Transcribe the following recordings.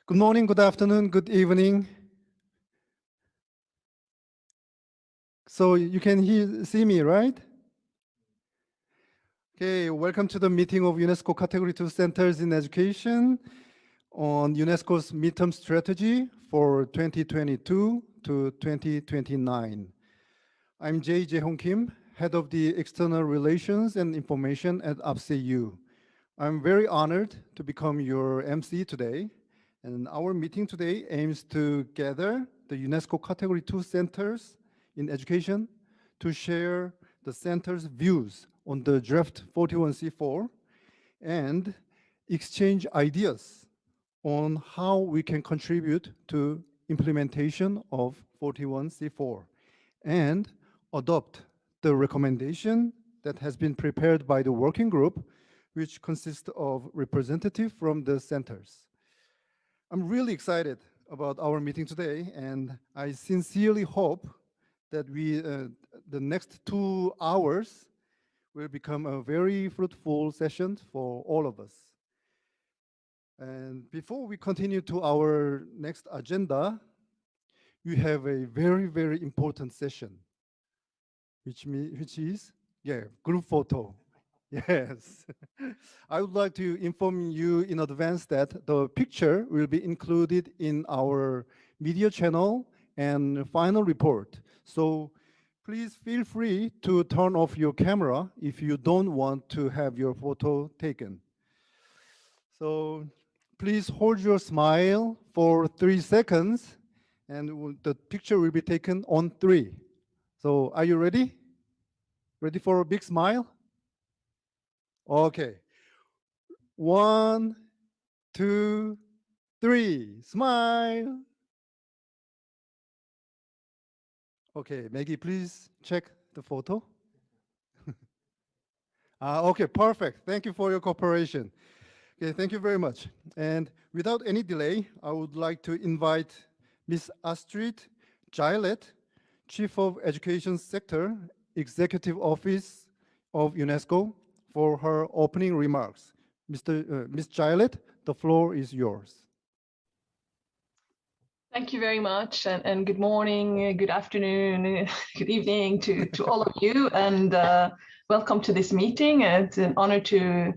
Good morning, good afternoon, good evening. So you can see me, right? Okay, welcome to the meeting of UNESCO Category 2 Centers in Education on UNESCO's midterm strategy for 2022 to 2029. I'm Jae Jae-hong Kim, Head of the External Relations and Information at Fcu. I'm very honored to become your MC today. And our meeting today aims to gather the UNESCO Category 2 centers in education to share the center's views on the draft 41C4 and exchange ideas on how we can contribute to implementation of 41C4 and adopt the recommendation that has been prepared by the working group, which consists of representatives from the centers. I'm really excited about our meeting today, and I sincerely hope that the next 2 hours will become a very fruitful session for all of us. And before we continue to our next agenda, we have a very, very important session, which is group photo. Yes. I would like to inform you in advance that the picture will be included in our media channel and final report. So please feel free to turn off your camera if you don't want to have your photo taken. So please hold your smile for 3 seconds and the picture will be taken on 3. So are you ready? Ready for a big smile? Okay. 1, 2, 3. Smile. Okay, Maggie, please check the photo. Okay, perfect. Thank you for your cooperation. Okay, thank you very much. And without any delay, I would like to invite Ms. Astrid Gillet, Chief of Education Sector, Executive Office of UNESCO, for her opening remarks. Ms. Gillet, the floor is yours. Thank you very much, and good morning, good afternoon, good evening to all of you, and welcome to this meeting. It's an honor to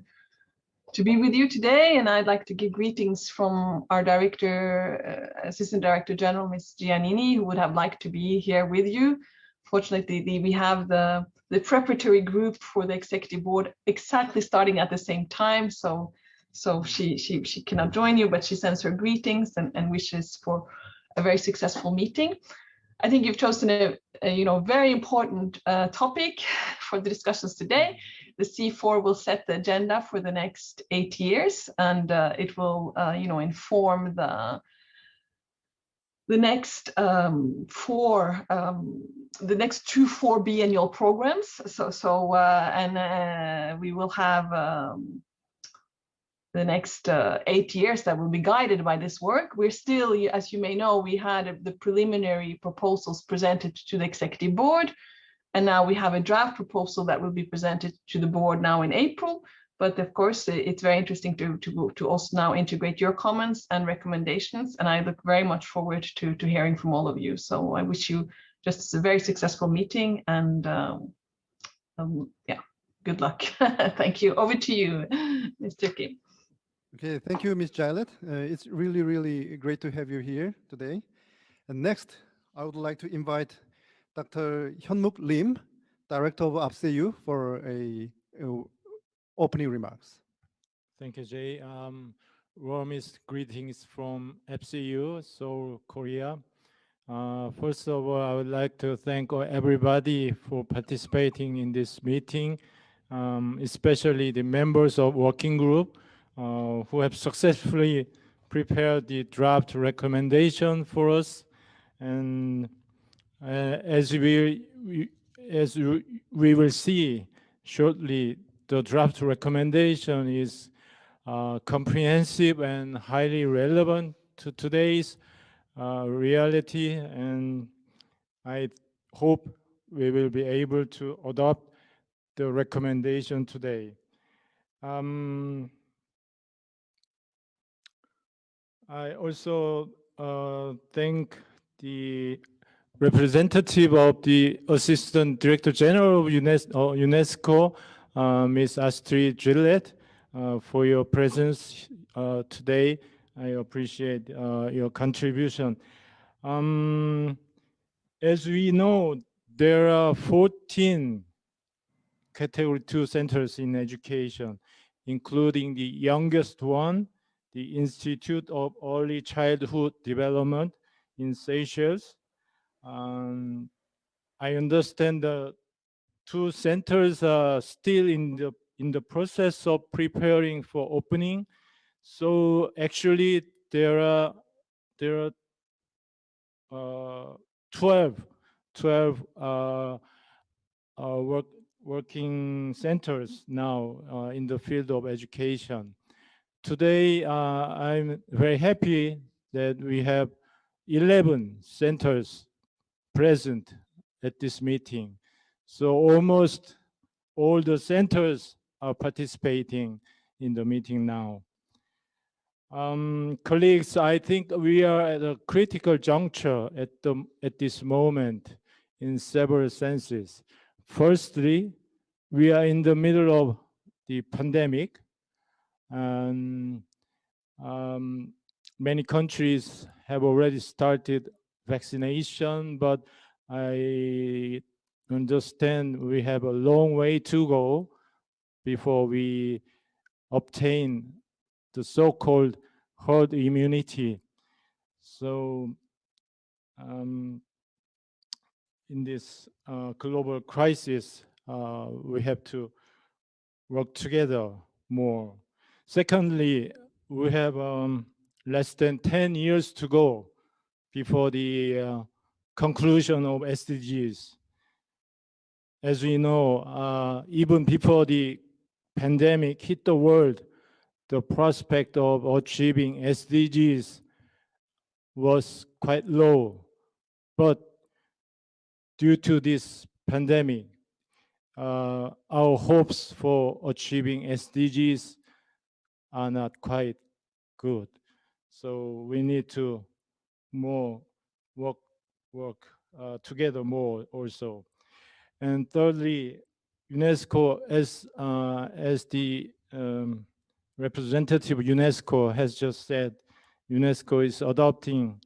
be with you today, and I'd like to give greetings from our Director, Assistant Director General, Ms. Giannini, who would have liked to be here with you. Fortunately, we have the preparatory group for the Executive Board exactly starting at the same time, so she cannot join you, but she sends her greetings and wishes for a very successful meeting. I think you've chosen a very important topic for the discussions today. The C4 will set the agenda for the next 8 years, and it will inform the next the next 2 4 biennial programs. We will have the next 8 years that will be guided by this work. We're still, as you may know, we had the preliminary proposals presented to the Executive Board, and now we have a draft proposal that will be presented to the board now in April. But of course, it's very interesting to also now integrate your comments and recommendations, and I look very much forward to hearing from all of you. So I wish you just a very successful meeting, and good luck. Thank you. Over to you, Mr. Kim. Okay, thank you, Ms. Gillet. It's really, really great to have you here today. And next, I would like to invite Dr. Hyunmuk Lim, Director of Fcu, for a opening remarks. Thank you, Jay. Warmest greetings from Fcu, Seoul, Korea. First of all, I would like to thank everybody for participating in this meeting, especially the members of working group who have successfully prepared the draft recommendation for us. And as we will see shortly, the draft recommendation is comprehensive and highly relevant to today's reality, and I hope we will be able to adopt the recommendation today. I also thank the representative of the Assistant Director General of UNESCO, Ms. Astrid Gillette, for your presence today. I appreciate your contribution. As we know, there are 14 Category 2 centers in education, including the youngest one, the Institute of Early Childhood Development in Seychelles. I understand the 2 centers are still in the process of preparing for opening. So actually, there are 12 working centers now in the field of education. Today, I'm very happy that we have 11 centers present at this meeting. So almost all the centers are participating in the meeting now. Colleagues, I think we are at a critical juncture at this moment in several senses. Firstly, we are in the middle of the pandemic, and many countries have already started vaccination, but I understand we have a long way to go before we obtain the so-called herd immunity. So in this global crisis, we have to work together more. Secondly, we have less than 10 years to go before the conclusion of SDGs. As we know, even before the pandemic hit the world, the prospect of achieving SDGs was quite low. But due to this pandemic, our hopes for achieving SDGs are not quite good. So we need to work together more also. And thirdly, UNESCO, as the representative of UNESCO has just said, UNESCO is adopting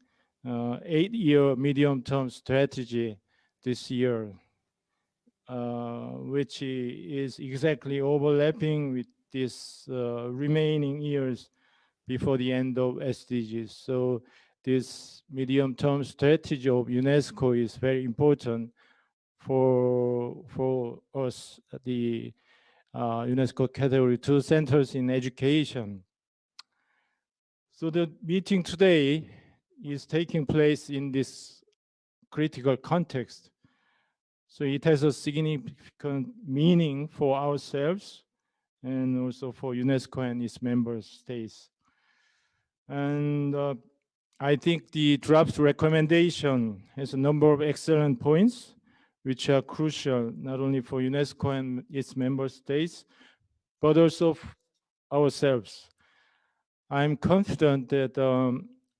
8-year medium-term strategy this year, which is exactly overlapping with this remaining years before the end of SDGs. So this medium-term strategy of UNESCO is very important for us, the UNESCO Category 2 centers in education. So the meeting today is taking place in this critical context. So it has a significant meaning for ourselves and also for UNESCO and its member states. And I think the draft recommendation has a number of excellent points, which are crucial not only for UNESCO and its member states, but also ourselves. I'm confident that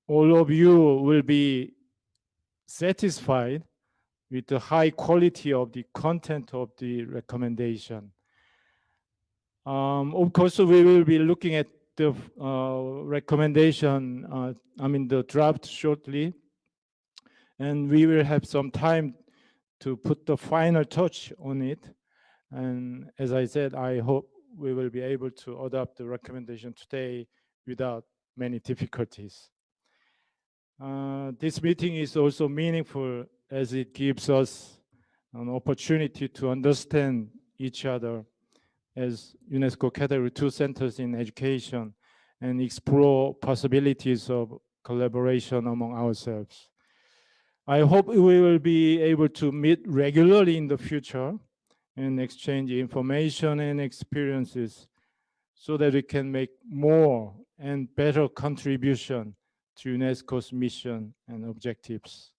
all of you will be satisfied with the high quality of the content of the recommendation. Of course, we will be looking at the recommendation, the draft shortly, and we will have some time to put the final touch on it. And as I said, I hope we will be able to adopt the recommendation today without many difficulties. This meeting is also meaningful as it gives us an opportunity to understand each other as UNESCO Category 2 centers in education and explore possibilities of collaboration among ourselves. I hope we will be able to meet regularly in the future and exchange information and experiences so that we can make more and better contribution to UNESCO's mission and objectives.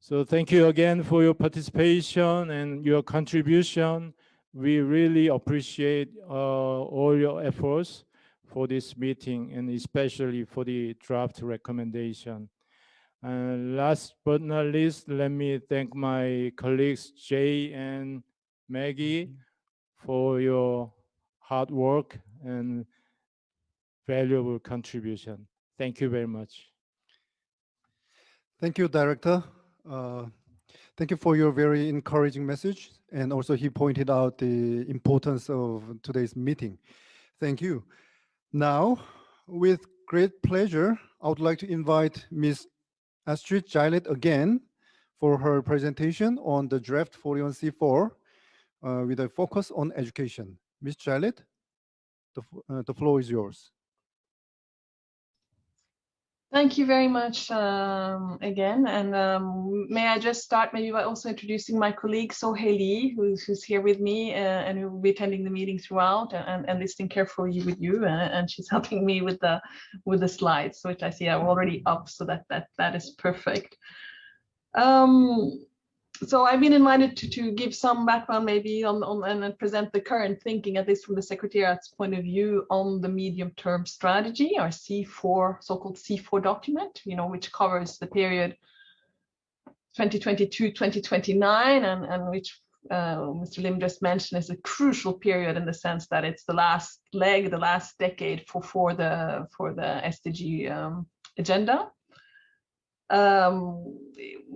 So thank you again for your participation and your contribution. We really appreciate all your efforts for this meeting and especially for the draft recommendation. Last but not least, let me thank my colleagues Jay and Maggie for your hard work and valuable contribution. Thank you very much. Thank you, Director. Thank you for your very encouraging message. And also he pointed out the importance of today's meeting. Thank you. Now, with great pleasure, I would like to invite Ms. Astrid Gilet again for her presentation on the draft 41C4 with a focus on education. Ms. Gilet, the floor is yours. Thank you very much again. And may I just start maybe by also introducing my colleague Sohei Lee, who's here with me and who will be attending the meeting throughout and listening carefully with you. And she's helping me with the slides, which I see are already up, so that is perfect. So I've been invited to give some background maybe on and present the current thinking, at least from the Secretariat's point of view, on the medium-term strategy, our C4, so-called C4 document, which covers the period 2022-2029, and which Mr. Lim just mentioned is a crucial period in the sense that it's the last leg, the last decade for the SDG agenda.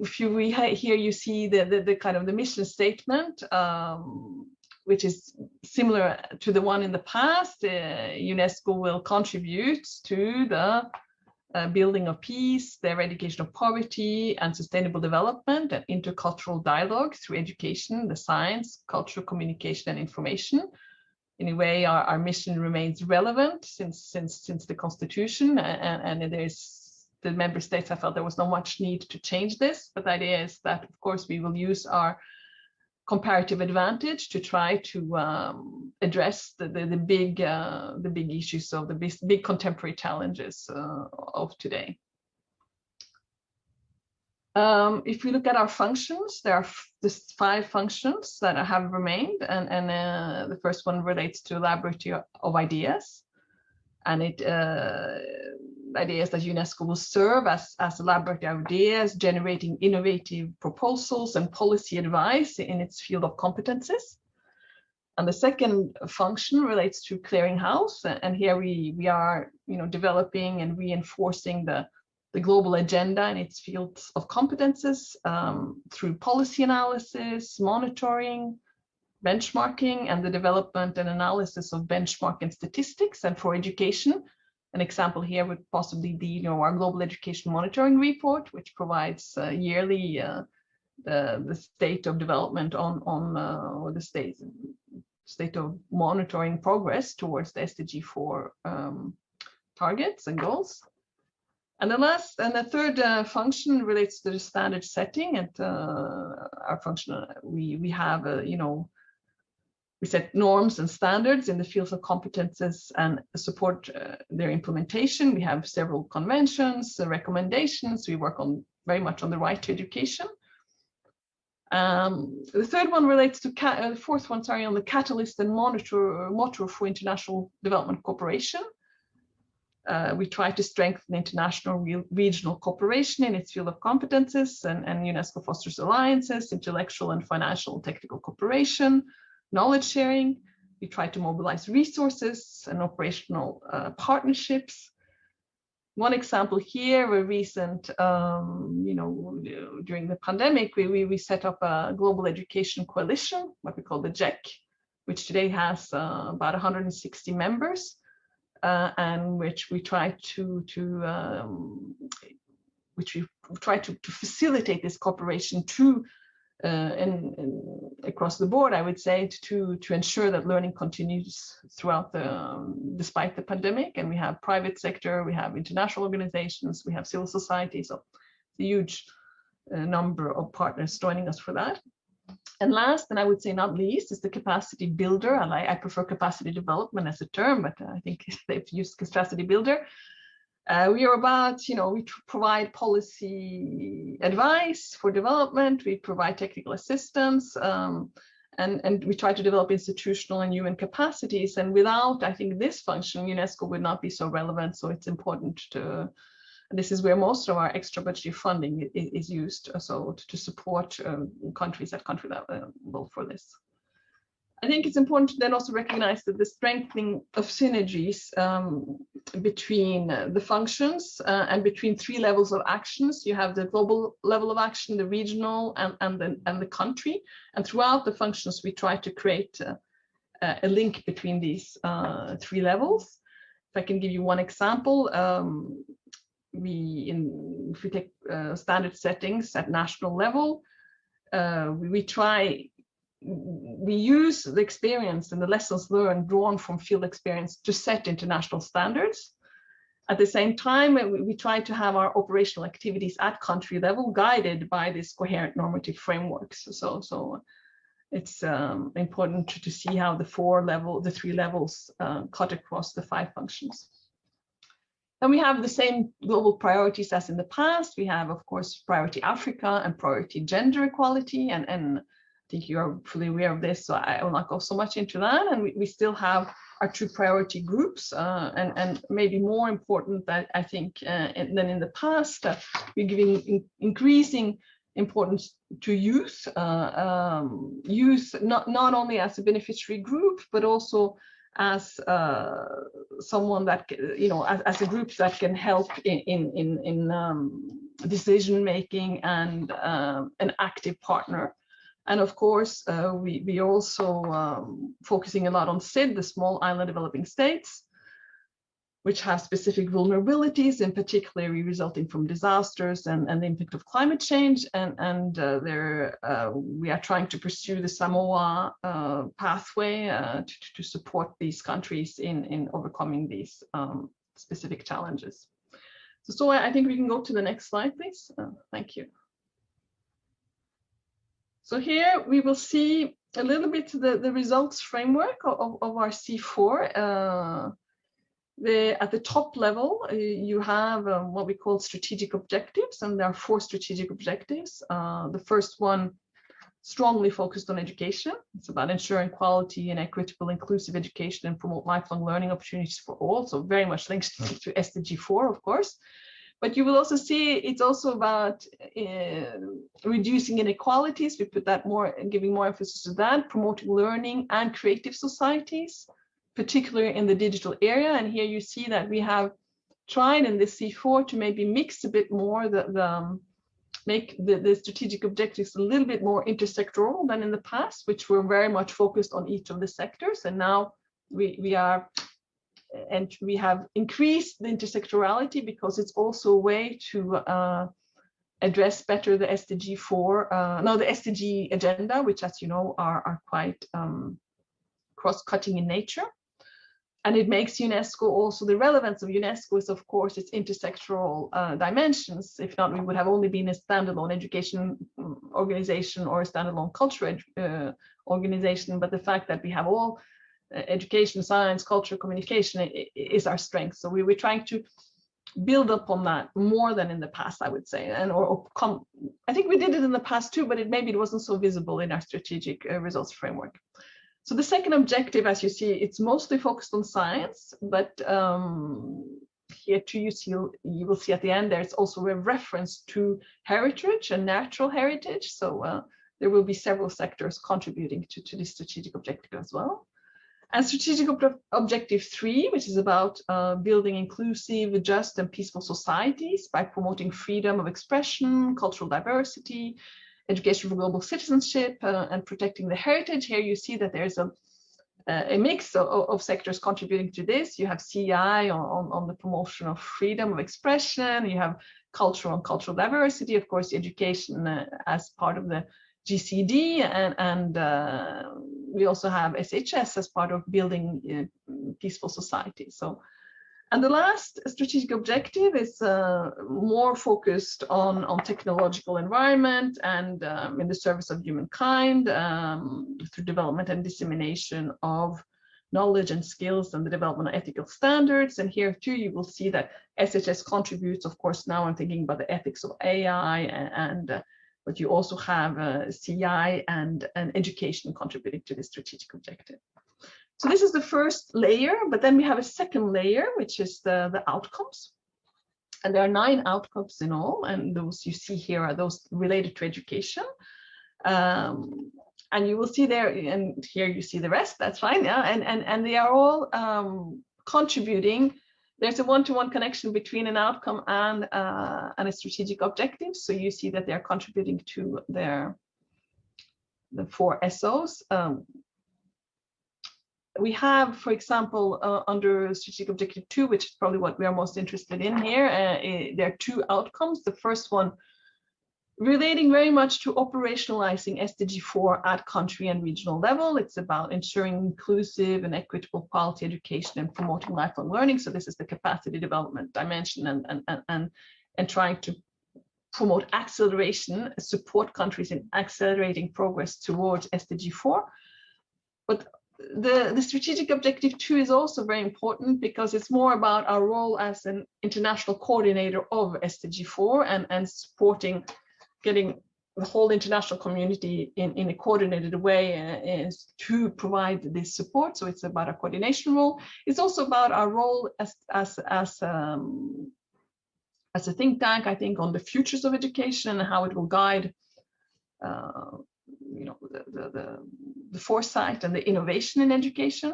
If you here you see the kind of the mission statement, which is similar to the one in the past. UNESCO will contribute to the building of peace, the eradication of poverty, and sustainable development and intercultural dialogue through education, the science, culture, communication, and information. In a way, our mission remains relevant since the Constitution, and there's the member states, I felt there was not much need to change this, but the idea is that, of course, we will use our comparative advantage to try to address the big issues of the big contemporary challenges of today. If we look at our functions, there are just 5 functions that have remained, and the first one relates to laboratory of ideas, and the idea is that UNESCO will serve as a laboratory of ideas, generating innovative proposals and policy advice in its field of competences. And the second function relates to clearinghouse, and here we are, developing and reinforcing the global agenda in its fields of competences through policy analysis, monitoring, benchmarking, and the development and analysis of benchmarking statistics. And for education, an example here would possibly be, our Global Education Monitoring Report, which provides yearly the state of development or the state of monitoring progress towards the SDG 4 targets and goals. And the third function relates to the standard setting, and our function we have we set norms and standards in the fields of competences and support their implementation. We have several conventions, recommendations. We work very much on the right to education. The third one relates to the fourth one, on the catalyst and motor for international development cooperation. We try to strengthen international regional cooperation in its field of competences, and UNESCO fosters alliances, intellectual and financial and technical cooperation, knowledge sharing. We try to mobilize resources and operational partnerships. One example here, a recent, during the pandemic, we set up a global education coalition, what we call the GEC, which today has about 160 members, and which we try to facilitate this cooperation across the board, I would say, to ensure that learning continues throughout despite the pandemic. And we have private sector, we have international organizations, we have civil society, so a huge number of partners joining us for that. And last, and I would say not least, is the capacity builder. I prefer capacity development as a term, but I think they've used capacity builder. We are about, we provide policy advice for development, we provide technical assistance, and we try to develop institutional and human capacities. And without, I think, this function, UNESCO would not be so relevant. So it's important to, this is where most of our extra budgetary funding is used, so to support countries at country level for this. I think it's important to then also recognize that the strengthening of synergies between the functions and between three levels of actions. You have the global level of action, the regional, and the country. And throughout the functions, we try to create a link between these three levels. If I can give you one example, if we take standard settings at national level, we use the experience and the lessons learned drawn from field experience to set international standards. At the same time, we try to have our operational activities at country level guided by this coherent normative frameworks. So it's important to see how the three levels cut across the five functions. And we have the same global priorities as in the past. We have, of course, priority Africa and priority gender equality, and I think you are fully aware of this, so I will not go so much into that. And we still have our two priority groups, and maybe more important that I think than in the past, we're giving increasing importance to youth, not only as a beneficiary group, but also as someone that, as a group that can help in decision making and an active partner. And of course, we also focusing a lot on SID, the small island developing states, which have specific vulnerabilities, in particular resulting from disasters and the impact of climate change. And we are trying to pursue the Samoa pathway to support these countries in overcoming these specific challenges. So I think we can go to the next slide, please. Thank you. So here we will see a little bit the results framework of our C4. At the top level, you have what we call strategic objectives, and there are 4 strategic objectives. The first one, strongly focused on education. It's about ensuring quality and equitable, inclusive education and promote lifelong learning opportunities for all. So very much linked to SDG 4, of course. But you will also see it's also about reducing inequalities. We put that more, giving more emphasis to that, promoting learning and creative societies, particularly in the digital area. And here you see that we have tried in this C4 to maybe mix a bit more, make the strategic objectives a little bit more intersectoral than in the past, which were very much focused on each of the sectors. And now we have increased the intersectorality because it's also a way to address better the SDG 4, the SDG agenda, which, as you know, are quite cross-cutting in nature. And it makes UNESCO also, the relevance of UNESCO is, of course, its intersectoral dimensions. If not, we would have only been a standalone education organization or a standalone cultural organization. But the fact that we have all education, science, culture, communication is our strength. So we're trying to build up on that more than in the past, I would say. And I think we did it in the past too, but maybe it wasn't so visible in our strategic results framework. So the second objective, as you see, it's mostly focused on science, but here too you will see at the end there's also a reference to heritage and natural heritage. So there will be several sectors contributing to this strategic objective as well. And strategic objective 3, which is about building inclusive, just and peaceful societies by promoting freedom of expression, cultural diversity, education for global citizenship, and protecting the heritage. Here you see that there's a mix of sectors contributing to this. You have CI on the promotion of freedom of expression. You have culture on cultural diversity, of course, education as part of the GCD, and we also have SHS as part of building peaceful society. So, and the last strategic objective is more focused on technological environment and in the service of humankind through development and dissemination of knowledge and skills and the development of ethical standards. And here too, you will see that SHS contributes, of course, now I'm thinking about the ethics of AI and but you also have CI and education contributing to the strategic objective. So this is the first layer, but then we have a second layer, which is the outcomes. And there are 9 outcomes in all, and those you see here are those related to education. And you will see there, and here you see the rest, that's fine, yeah, and they are all contributing. There's a one-to-one connection between an outcome and a strategic objective. So you see that they're contributing to the 4 SOs. We have, for example, under strategic objective 2, which is probably what we are most interested in here, there are 2 outcomes. The first one relating very much to operationalizing SDG 4 at country and regional level. It's about ensuring inclusive and equitable quality education and promoting lifelong learning. So this is the capacity development dimension and trying to promote acceleration, support countries in accelerating progress towards SDG 4. But the strategic objective 2 is also very important because it's more about our role as an international coordinator of SDG 4 and supporting, getting the whole international community in a coordinated way is to provide this support. So it's about a coordination role. It's also about our role as a think tank, I think, on the futures of education and how it will guide you know, the foresight and the innovation in education.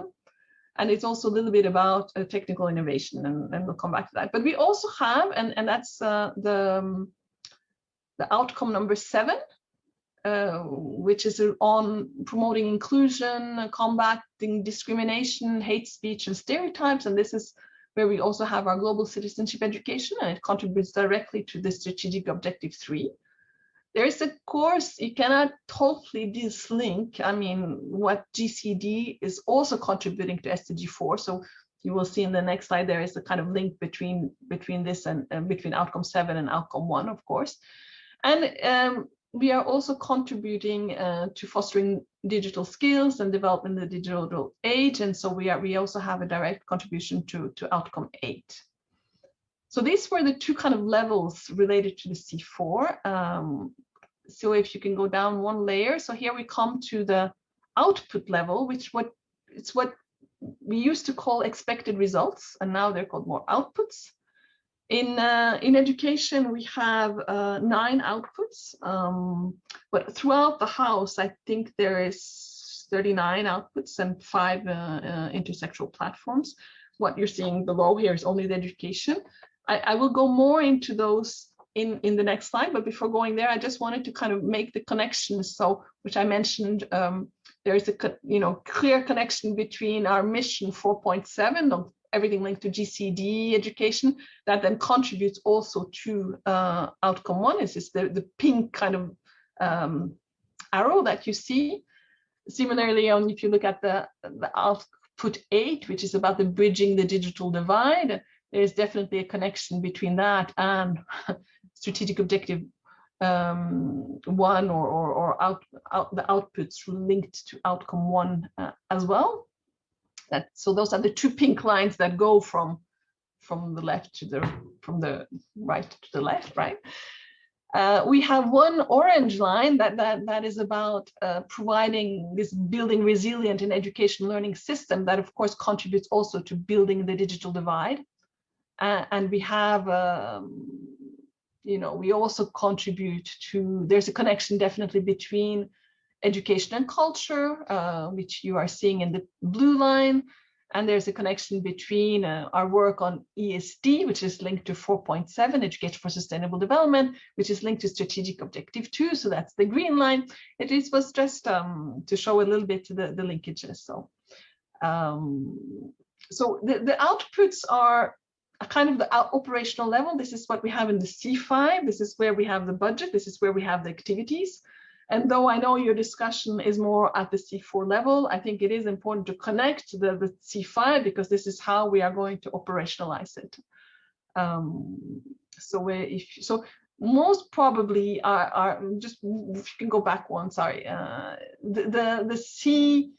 And it's also a little bit about technical innovation, and we'll come back to that. But we also have, and that's the outcome number 7, which is on promoting inclusion, combating discrimination, hate speech, and stereotypes. And this is where we also have our global citizenship education, and it contributes directly to the strategic objective 3. There is, of course, you cannot totally dislink, I mean, what GCD is also contributing to SDG 4. So you will see in the next slide, there is a kind of link between this and between outcome 7 and outcome 1, of course. And we are also contributing to fostering digital skills and developing the digital age. And so we also have a direct contribution to outcome 8. So these were the 2 kind of levels related to the C4. So if you can go down 1 layer. So here we come to the output level, which it's what we used to call expected results, and now they're called more outputs. In education, we have 9 outputs, but throughout the house, I think there is 39 outputs and 5 intersectoral platforms. What you're seeing below here is only the education. I will go more into those in the next slide, but before going there, I just wanted to kind of make the connection. So, which I mentioned, there is a clear connection between our mission 4.7 of everything linked to GCD education that then contributes also to outcome 1. This is the pink kind of arrow that you see. Similarly, if you look at the output 8, which is about the bridging the digital divide, there's definitely a connection between that and strategic objective 1 or the outputs linked to outcome 1 as well. So those are the 2 pink lines that go from the left to from the right to the left, right? We have 1 orange line that is about providing this building resilient in education learning system that of course contributes also to building the digital divide. And we have, we also contribute to, there's a connection definitely between education and culture, which you are seeing in the blue line. And there's a connection between our work on ESD, which is linked to 4.7, Education for Sustainable Development, which is linked to Strategic Objective 2. So that's the green line. It was just to show a little bit the linkages. So, the outputs are a kind of the operational level. This is what we have in the C5. This is where we have the budget. This is where we have the activities. And though I know your discussion is more at the C4 level, I think it is important to connect the C5 because this is how we are going to operationalize it. So most probably are just, if you can go back one, sorry, the C5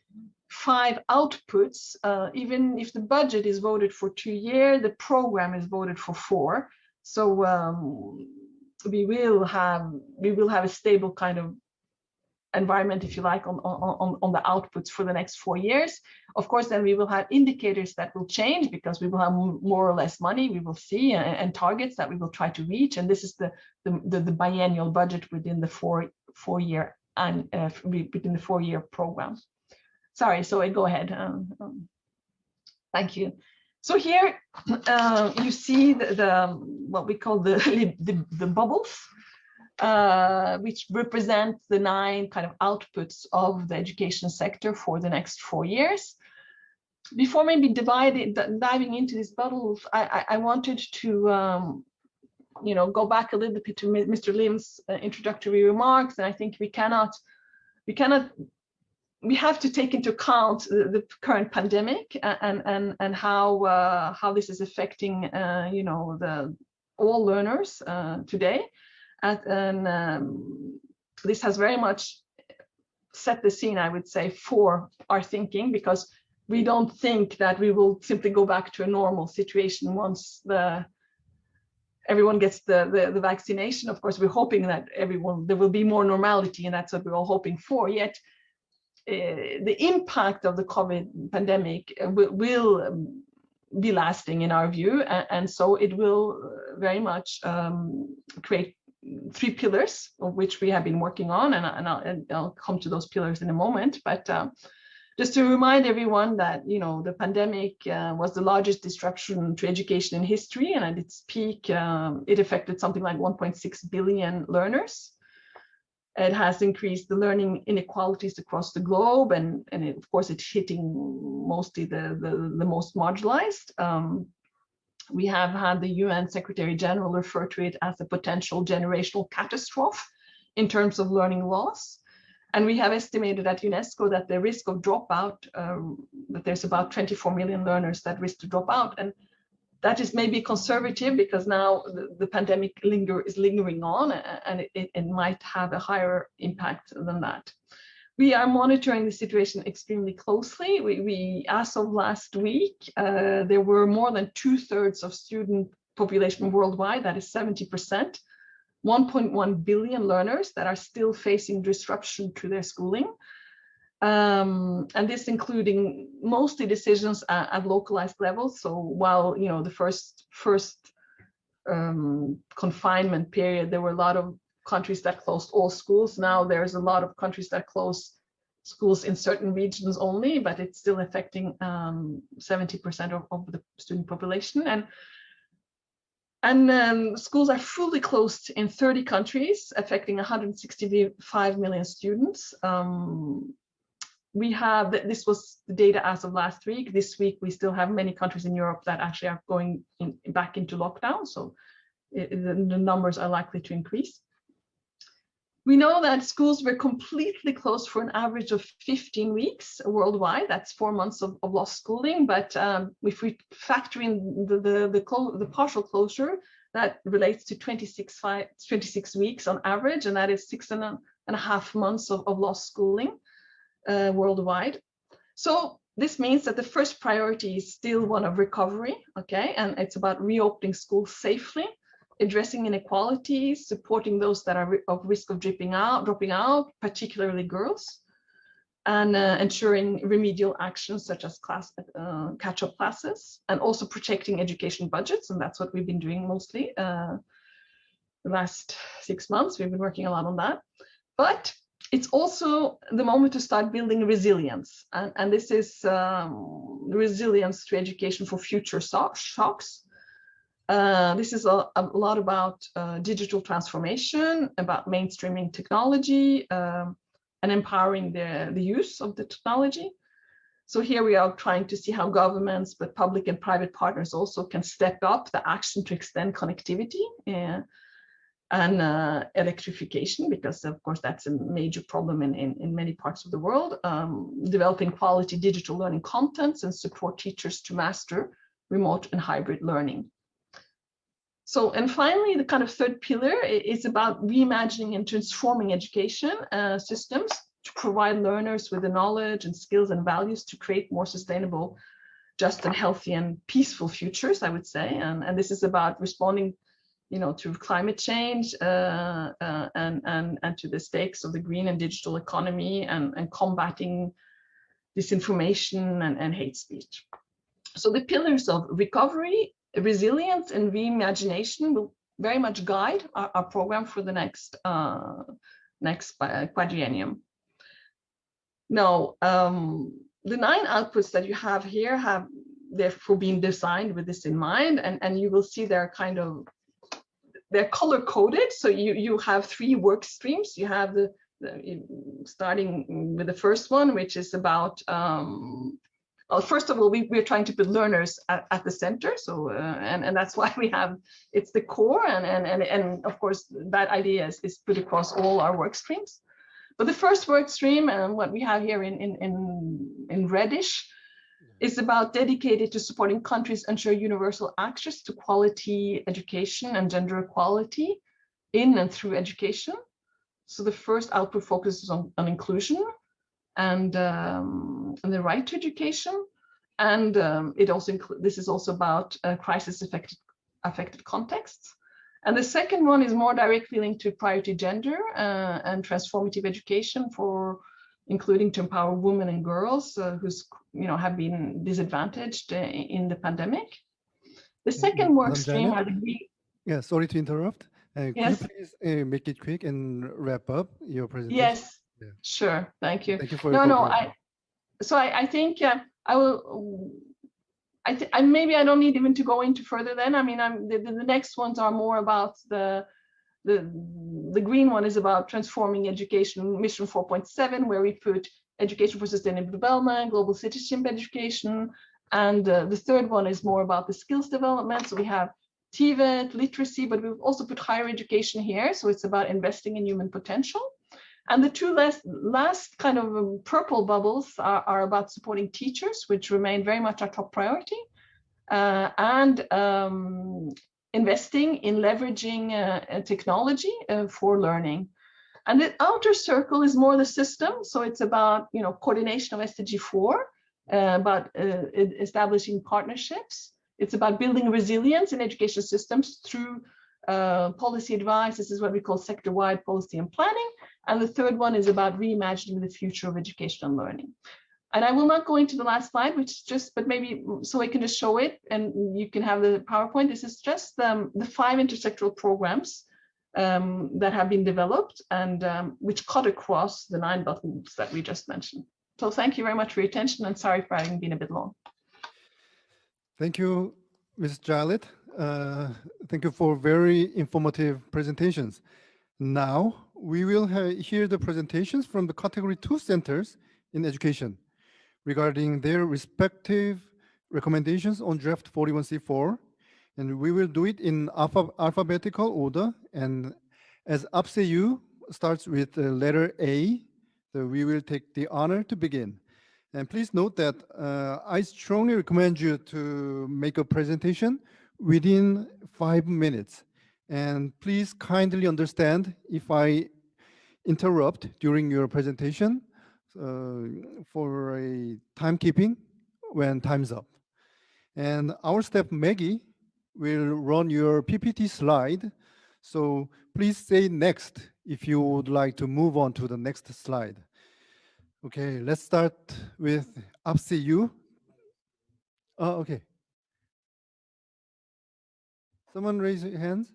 outputs, even if the budget is voted for 2 years, the program is voted for 4. So we will have a stable kind of environment, if you like, on the outputs for the next 4 years. Of course, then we will have indicators that will change because we will have more or less money we will see, and targets that we will try to reach. And this is the biennial budget within the four-year and within the 4-year program. Sorry, so I go ahead. Thank you. So here you see the what we call the bubbles, which represent the 9 kind of outputs of the education sector for the next 4 years. Before maybe diving into these bubbles, I wanted to go back a little bit to Mr. Lim's introductory remarks, and I think we have to take into account the current pandemic and how this is affecting all learners today. And this has very much set the scene, I would say, for our thinking, because we don't think that we will simply go back to a normal situation once everyone gets the vaccination. Of course, we're hoping that there will be more normality, and that's what we're all hoping for. Yet the impact of the COVID pandemic will be lasting in our view, and so it will very much create 3 pillars, of which we have been working on, and I'll come to those pillars in a moment. But just to remind everyone that the pandemic was the largest disruption to education in history, and at its peak it affected something like 1.6 billion learners. It has increased the learning inequalities across the globe, and of course it's hitting mostly the most marginalized. We have had the UN Secretary General refer to it as a potential generational catastrophe in terms of learning loss. And we have estimated at Unesco that the risk of dropout, that there's about 24 million learners that risk to drop out. And that is maybe conservative, because now the pandemic is lingering on, and it might have a higher impact than that. We are monitoring the situation extremely closely. We as of last week, there were more than 2/3 of student population worldwide, that is 70%, 1.1 billion learners that are still facing disruption to their schooling. And this including mostly decisions at localized levels. So while the first confinement period, there were a lot of countries that closed all schools. Now there's a lot of countries that close schools in certain regions only, but it's still affecting 70% of the student population. And schools are fully closed in 30 countries, affecting 165 million students. This was the data as of last week. This week, we still have many countries in Europe that actually are going back into lockdown. So the numbers are likely to increase. We know that schools were completely closed for an average of 15 weeks worldwide. That's 4 months of lost schooling. But if we factor in the partial closure, that relates to 26 weeks on average, and that is 6.5 months of lost schooling worldwide. So this means that the first priority is still one of recovery, okay? And it's about reopening schools safely, addressing inequalities, supporting those that are at risk of dropping out, particularly girls, and ensuring remedial actions such as catch-up classes, and also protecting education budgets. And that's what we've been doing mostly the last 6 months. We've been working a lot on that. But it's also the moment to start building resilience. And this is resilience to education for future shocks. This is a lot about digital transformation, about mainstreaming technology, and empowering the use of the technology. So here we are trying to see how governments, but public and private partners also can step up the action to extend connectivity and electrification, because of course that's a major problem in many parts of the world, developing quality digital learning contents and support teachers to master remote and hybrid learning. So, and finally, the kind of third pillar is about reimagining and transforming education systems to provide learners with the knowledge and skills and values to create more sustainable, just and healthy and peaceful futures, I would say. And this is about responding to climate change and to the stakes of the green and digital economy and combating disinformation and hate speech. So the pillars of recovery, resilience, and reimagination will very much guide our program for the next quadrennium. Now, the 9 outputs that you have here have therefore been designed with this in mind, and you will see they're color coded. So you have 3 work streams. You have starting with the first one, which is about well, first of all, we're trying to put learners at the center. So and that's why we have, it's the core, and of course that idea is put across all our work streams. But the first work stream, and what we have here in reddish, is about dedicated to supporting countries ensure universal access to quality education and gender equality in and through education. So the first output focuses on inclusion and the right to education, and it also this is also about crisis affected contexts. And the second one is more directly linked to priority gender and transformative education, for including to empower women and girls who's have been disadvantaged in the pandemic. The second work stream are the yeah, sorry to interrupt. Yes. Could you please make it quick and wrap up your presentation? Yes, yeah. Sure. Thank you. Thank you for your cooperation. I think I will. Maybe I don't need even to go into further. Then I mean, the next ones are more about the green one is about transforming education, mission 4.7, where we put education for sustainable development, global citizenship education, and the third one is more about the skills development. So we have TVET, literacy, but we've also put higher education here. So it's about investing in human potential. And the 2 last kind of purple bubbles are about supporting teachers, which remain very much our top priority, and investing in leveraging technology for learning. And the outer circle is more the system. So it's about coordination of SDG 4, about establishing partnerships. It's about building resilience in education systems through policy advice. This is what we call sector-wide policy and planning. And the third one is about reimagining the future of education and learning. And I will not go into the last slide, which is just, but maybe so I can just show it and you can have the PowerPoint. This is just the 5 intersectoral programs that have been developed and which cut across the 9 buttons that we just mentioned. So thank you very much for your attention, and sorry for having been a bit long. Thank you, Ms. Jarlett. Thank you for very informative presentations. Now we will hear the presentations from the Category 2 centers in education regarding their respective recommendations on draft 41C4, and we will do it in alphabetical order. And as UpSeU starts with the letter A, so we will take the honor to begin. And please note that I strongly recommend you to make a presentation within 5 minutes. And please kindly understand if I interrupt during your presentation for a timekeeping when time's up. And our staff Maggie will run your PPT slide. So please say next if you would like to move on to the next slide. Okay, let's start with UpSeU. Okay. Someone raise your hands.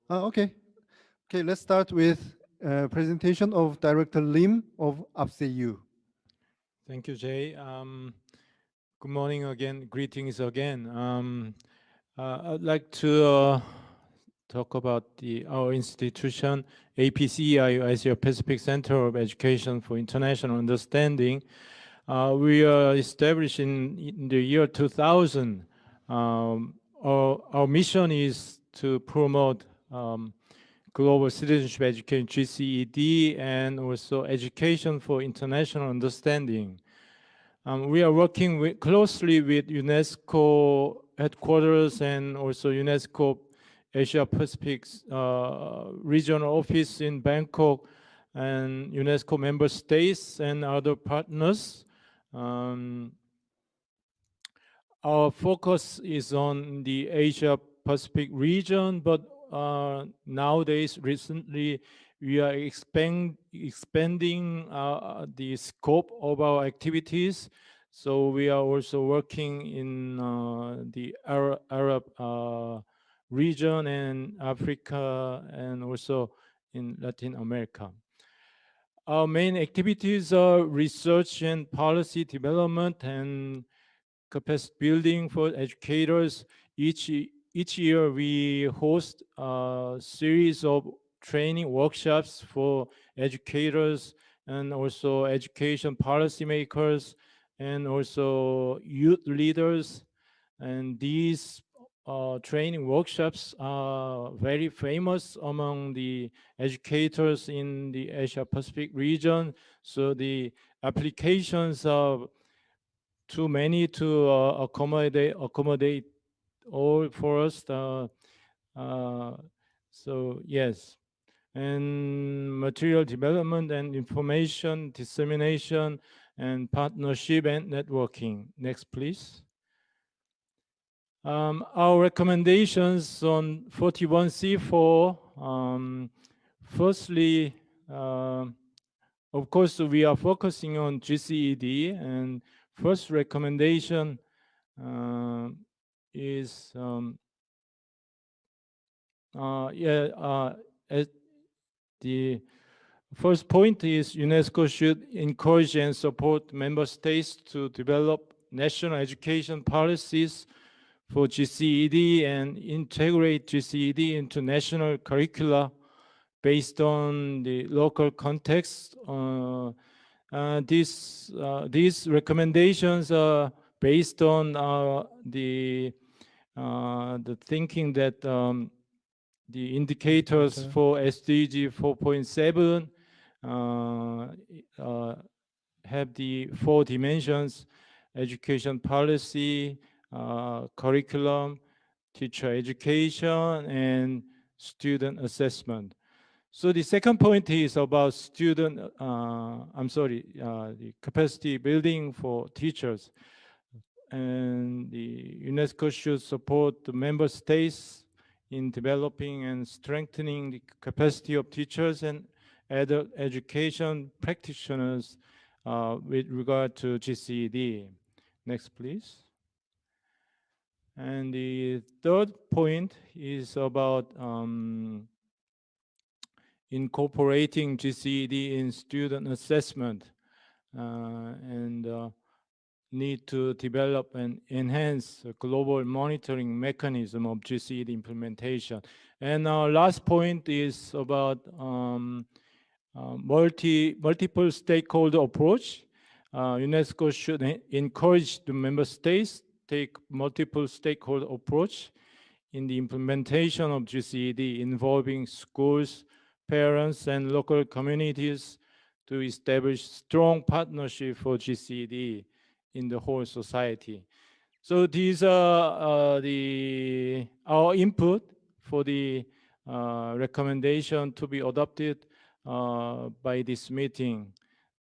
Okay. Okay, let's start with presentation of Director Lim of UpSeU. Thank you, Jay. Good morning again. Greetings again. I'd like to talk about our institution, APCEIU, Asia Pacific Center of Education for International Understanding. We are established in the year 2000. Our mission is to promote global citizenship education, GCED, and also education for international understanding. We are working closely with UNESCO headquarters and also UNESCO Asia Pacific regional office in Bangkok and UNESCO member states and other partners. our focus is on the Asia Pacific region, but nowadays, recently, we are expanding the scope of our activities. So we are also working in the Arab region and Africa, and also in Latin America. Our main activities are research and policy development and capacity building for educators. Each year we host a series of training workshops for educators and also education policymakers and also youth leaders. And these training workshops are very famous among the educators in the Asia Pacific region. So the applications are too many to accommodate all for us. So yes, and material development and information dissemination and partnership and networking. Next, please. Our recommendations on 41C4. Firstly, of course, we are focusing on GCED, and first recommendation is the first point is UNESCO should encourage and support member states to develop national education policies for GCED and integrate GCED into national curricula based on the local context. These recommendations are based on the thinking that the indicators for SDG 4.7 have the 4 dimensions: education policy, curriculum, teacher education, and student assessment. So the second point is about the capacity building for teachers. And the UNESCO should support the member states in developing and strengthening the capacity of teachers and adult education practitioners with regard to GCED. Next, please. And the third point is about incorporating GCED in student assessment and need to develop and enhance a global monitoring mechanism of GCED implementation. And our last point is about multiple stakeholder approach. UNESCO should encourage the member states take multiple stakeholder approach in the implementation of GCED, involving schools, parents, and local communities to establish strong partnership for GCED in the whole society. So these are our input for the recommendation to be adopted by this meeting.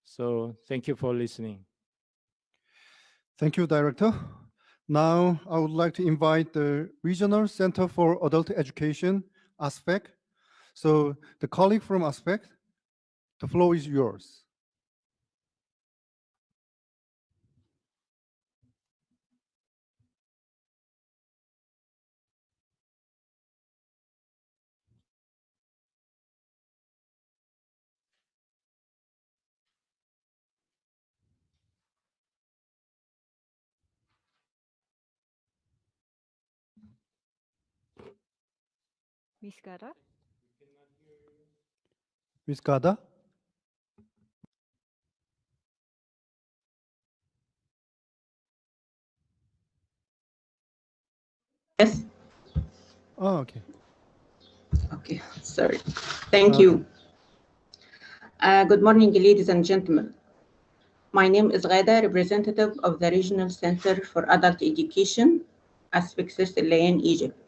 So thank you for listening. Thank you, Director. Now, I would like to invite the Regional Center for Adult Education, ASPEC. So the colleague from ASPEC, the floor is yours. Miss Gada? Ms. Gada? Yes. Oh, okay. Okay, sorry. Thank you. Good morning, ladies and gentlemen. My name is Ghada, representative of the Regional Center for Adult Education, ASPEC in Egypt.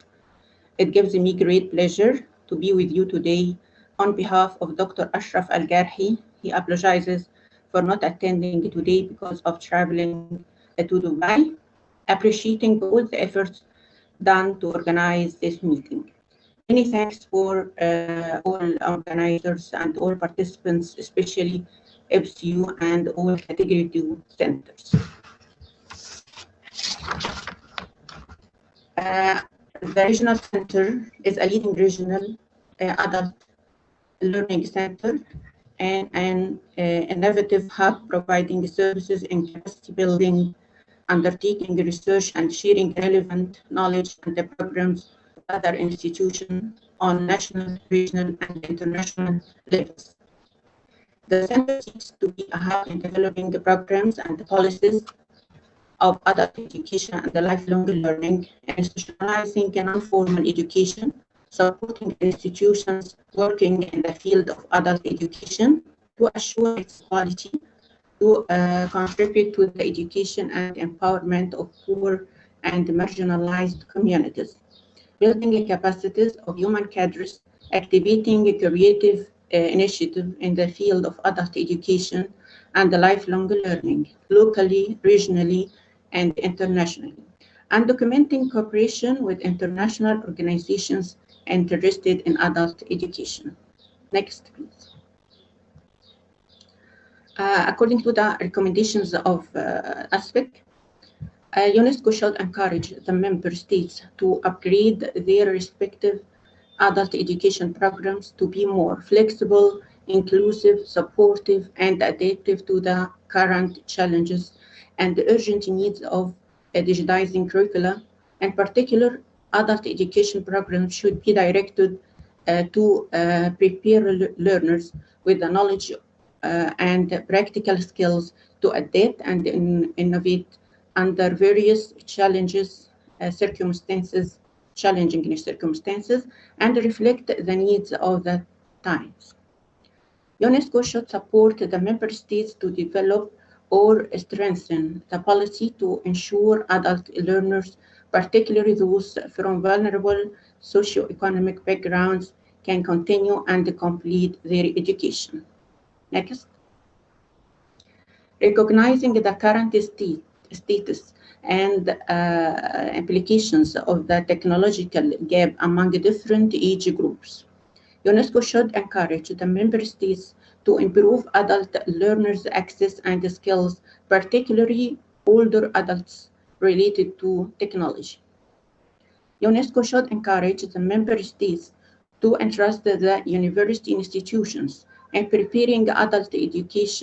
It gives me great pleasure to be with you today on behalf of Dr. Ashraf Al-Garhi. He apologizes for not attending today because of traveling to Dubai. appreciating all the efforts done to organize this meeting. Many thanks for all organizers and all participants, especially FCU and all Category 2 centers. The Regional Center is a leading regional adult learning center and an innovative hub providing services in capacity building, undertaking research and sharing relevant knowledge and the programs with other institutions on national, regional, and international levels. The center seeks to be a hub in developing the programs and the policies of adult education and the lifelong learning, institutionalizing non-formal education, supporting institutions working in the field of adult education to assure its quality, to contribute to the education and empowerment of poor and marginalized communities, building the capacities of human cadres, activating a creative initiative in the field of adult education and the lifelong learning, locally, regionally, and internationally, and documenting cooperation with international organizations interested in adult education. Next, please. According to the recommendations of ASPEC, UNESCO should encourage the member states to upgrade their respective adult education programs to be more flexible, inclusive, supportive, and adaptive to the current challenges and the urgent needs of digitizing curricula. In particular, adult education programs should be directed to prepare learners with the knowledge and practical skills to adapt and innovate under various challenges, challenging circumstances, and reflect the needs of the times. UNESCO should support the member states to develop or strengthen the policy to ensure adult learners, particularly those from vulnerable socioeconomic backgrounds, can continue and complete their education. Next. Recognizing the current status and implications of the technological gap among different age groups, UNESCO should encourage the member states to improve adult learners' access and skills, particularly older adults related to technology. UNESCO should encourage the member states to entrust the university institutions in preparing adult educators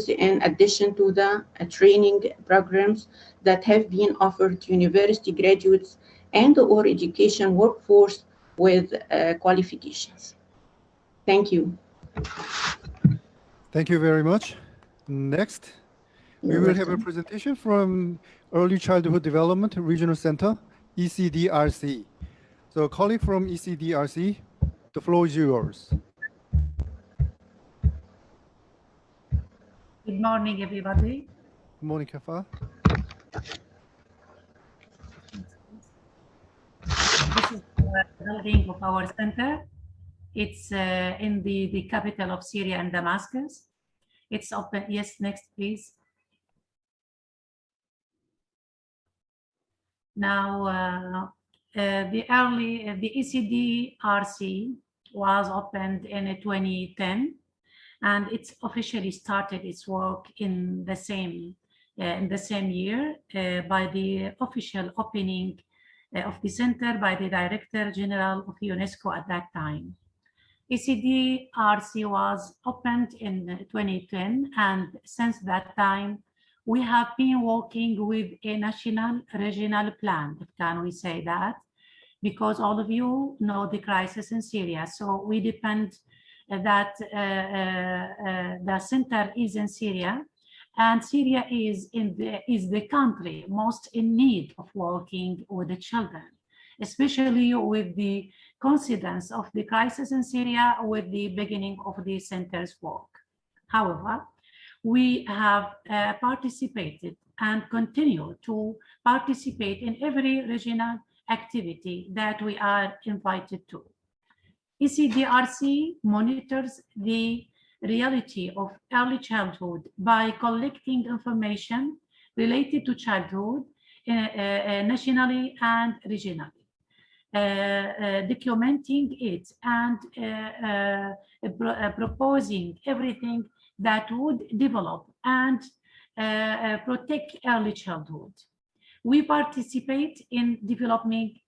in addition to the training programs that have been offered to university graduates and or education workforce with qualifications. Thank you. Thank you very much. Next, we will have a presentation from Early Childhood Development Regional Center, ECDRC. So a colleague from ECDRC, the floor is yours. Good morning, everybody. Good morning, Kafah. This is the building of our center. It's in the capital of Syria and Damascus. It's open. Yes, next, please. Now, the ECDRC was opened in 2010, and it's officially started its work in the same year by the official opening of the center by the Director General of UNESCO at that time. ECDRC was opened in 2010, and since that time, we have been working with a national regional plan, can we say that? Because all of you know the crisis in Syria, so we depend that the center is in Syria, and Syria is the country most in need of working with the children, especially with the coincidence of the crisis in Syria with the beginning of the center's work. However, we have participated and continue to participate in every regional activity that we are invited to. ECDRC monitors the reality of early childhood by collecting information related to childhood nationally and regionally. Documenting it and proposing everything that would develop and protect early childhood. We participate in developing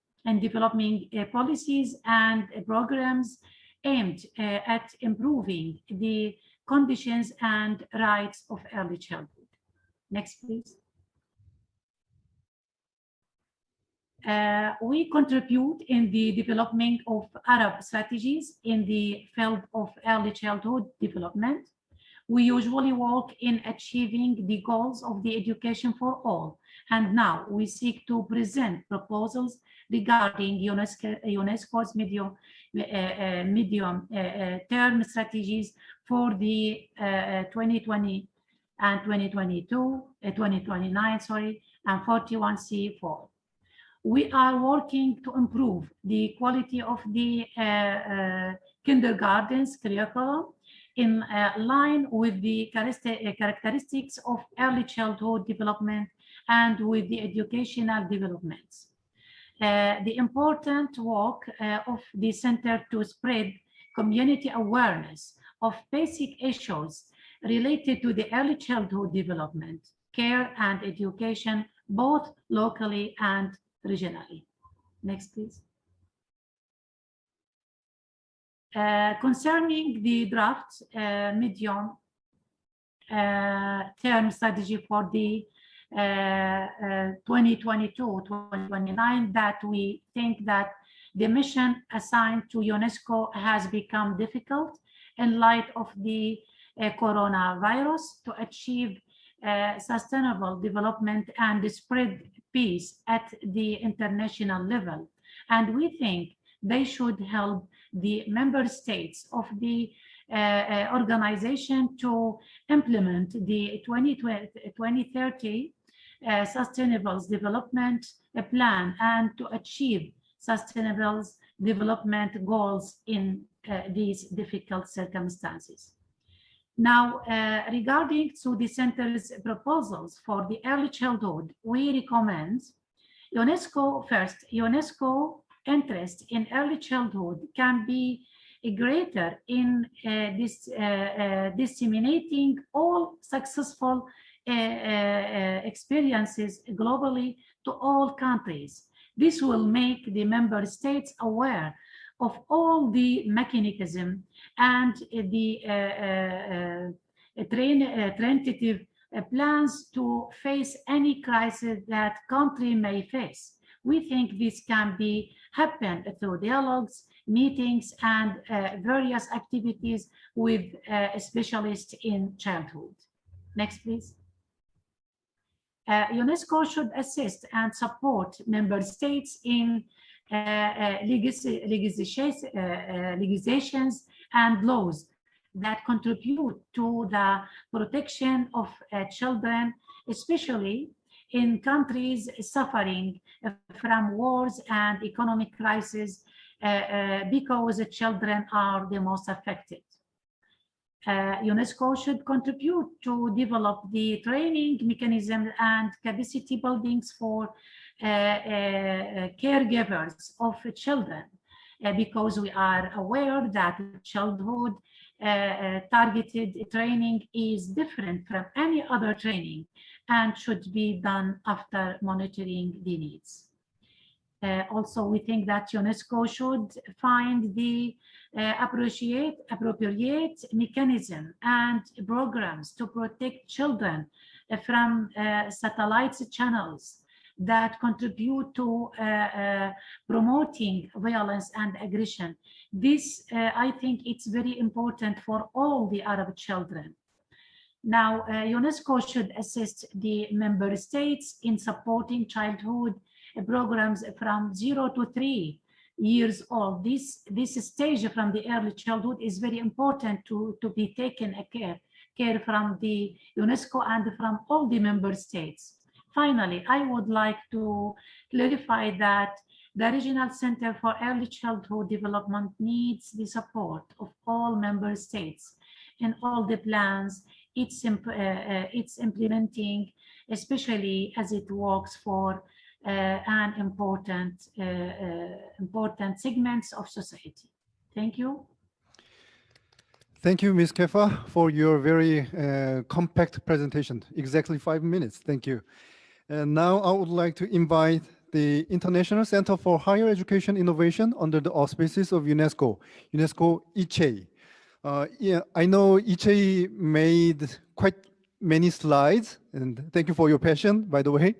policies and programs aimed at improving the conditions and rights of early childhood. Next, please. We contribute in the development of Arab strategies in the field of early childhood development. We usually work in achieving the goals of the education for all, and now we seek to present proposals regarding UNESCO's medium-term strategies for the 2020 and 2029, and 41C4. We are working to improve the quality of the kindergarten's curriculum in line with the characteristics of early childhood development and with the educational developments. The important work of the Center to spread community awareness of basic issues related to the early childhood development, care and education, both locally and regionally. Next, please. Concerning the draft medium-term strategy for the 2022-2029, that we think that the mission assigned to UNESCO has become difficult in light of the coronavirus to achieve sustainable development and spread peace at the international level. And we think they should help the member states of the organization to implement the 2030 Sustainable Development Plan and to achieve sustainable development goals in these difficult circumstances. Now, regarding to the Center's proposals for the early childhood, we recommend UNESCO interest in early childhood can be greater in disseminating all successful experiences globally to all countries. This will make the member states aware of all the mechanism and the tentative plans to face any crisis that country may face. We think this can be happen through dialogues, meetings, and various activities with specialists in childhood. Next, please. UNESCO should assist and support member states in legislations and laws that contribute to the protection of children, especially in countries suffering from wars and economic crises, because the children are the most affected. UNESCO should contribute to develop the training mechanism and capacity buildings for caregivers of children, because we are aware that childhood targeted training is different from any other training and should be done after monitoring the needs. Also, we think that UNESCO should find the appropriate mechanism and programs to protect children from satellite channels that contribute to promoting violence and aggression. This, I think it's very important for all the Arab children. Now, UNESCO should assist the member states in supporting childhood programs from 0 to 3 years old. This stage from the early childhood is very important to be taken care from the UNESCO and from all the member states. Finally, I would like to clarify that the Regional Center for Early Childhood Development needs the support of all member states in all the plans it's implementing especially as it works for an important segments of society. Thank you. Thank you, Ms. Kefa, for your very compact presentation. Exactly 5 minutes. Thank you. And now I would like to invite the International Center for Higher Education Innovation under the auspices of UNESCO, ICHE. Yeah, I know ICHE made quite many slides, and thank you for your passion, by the way.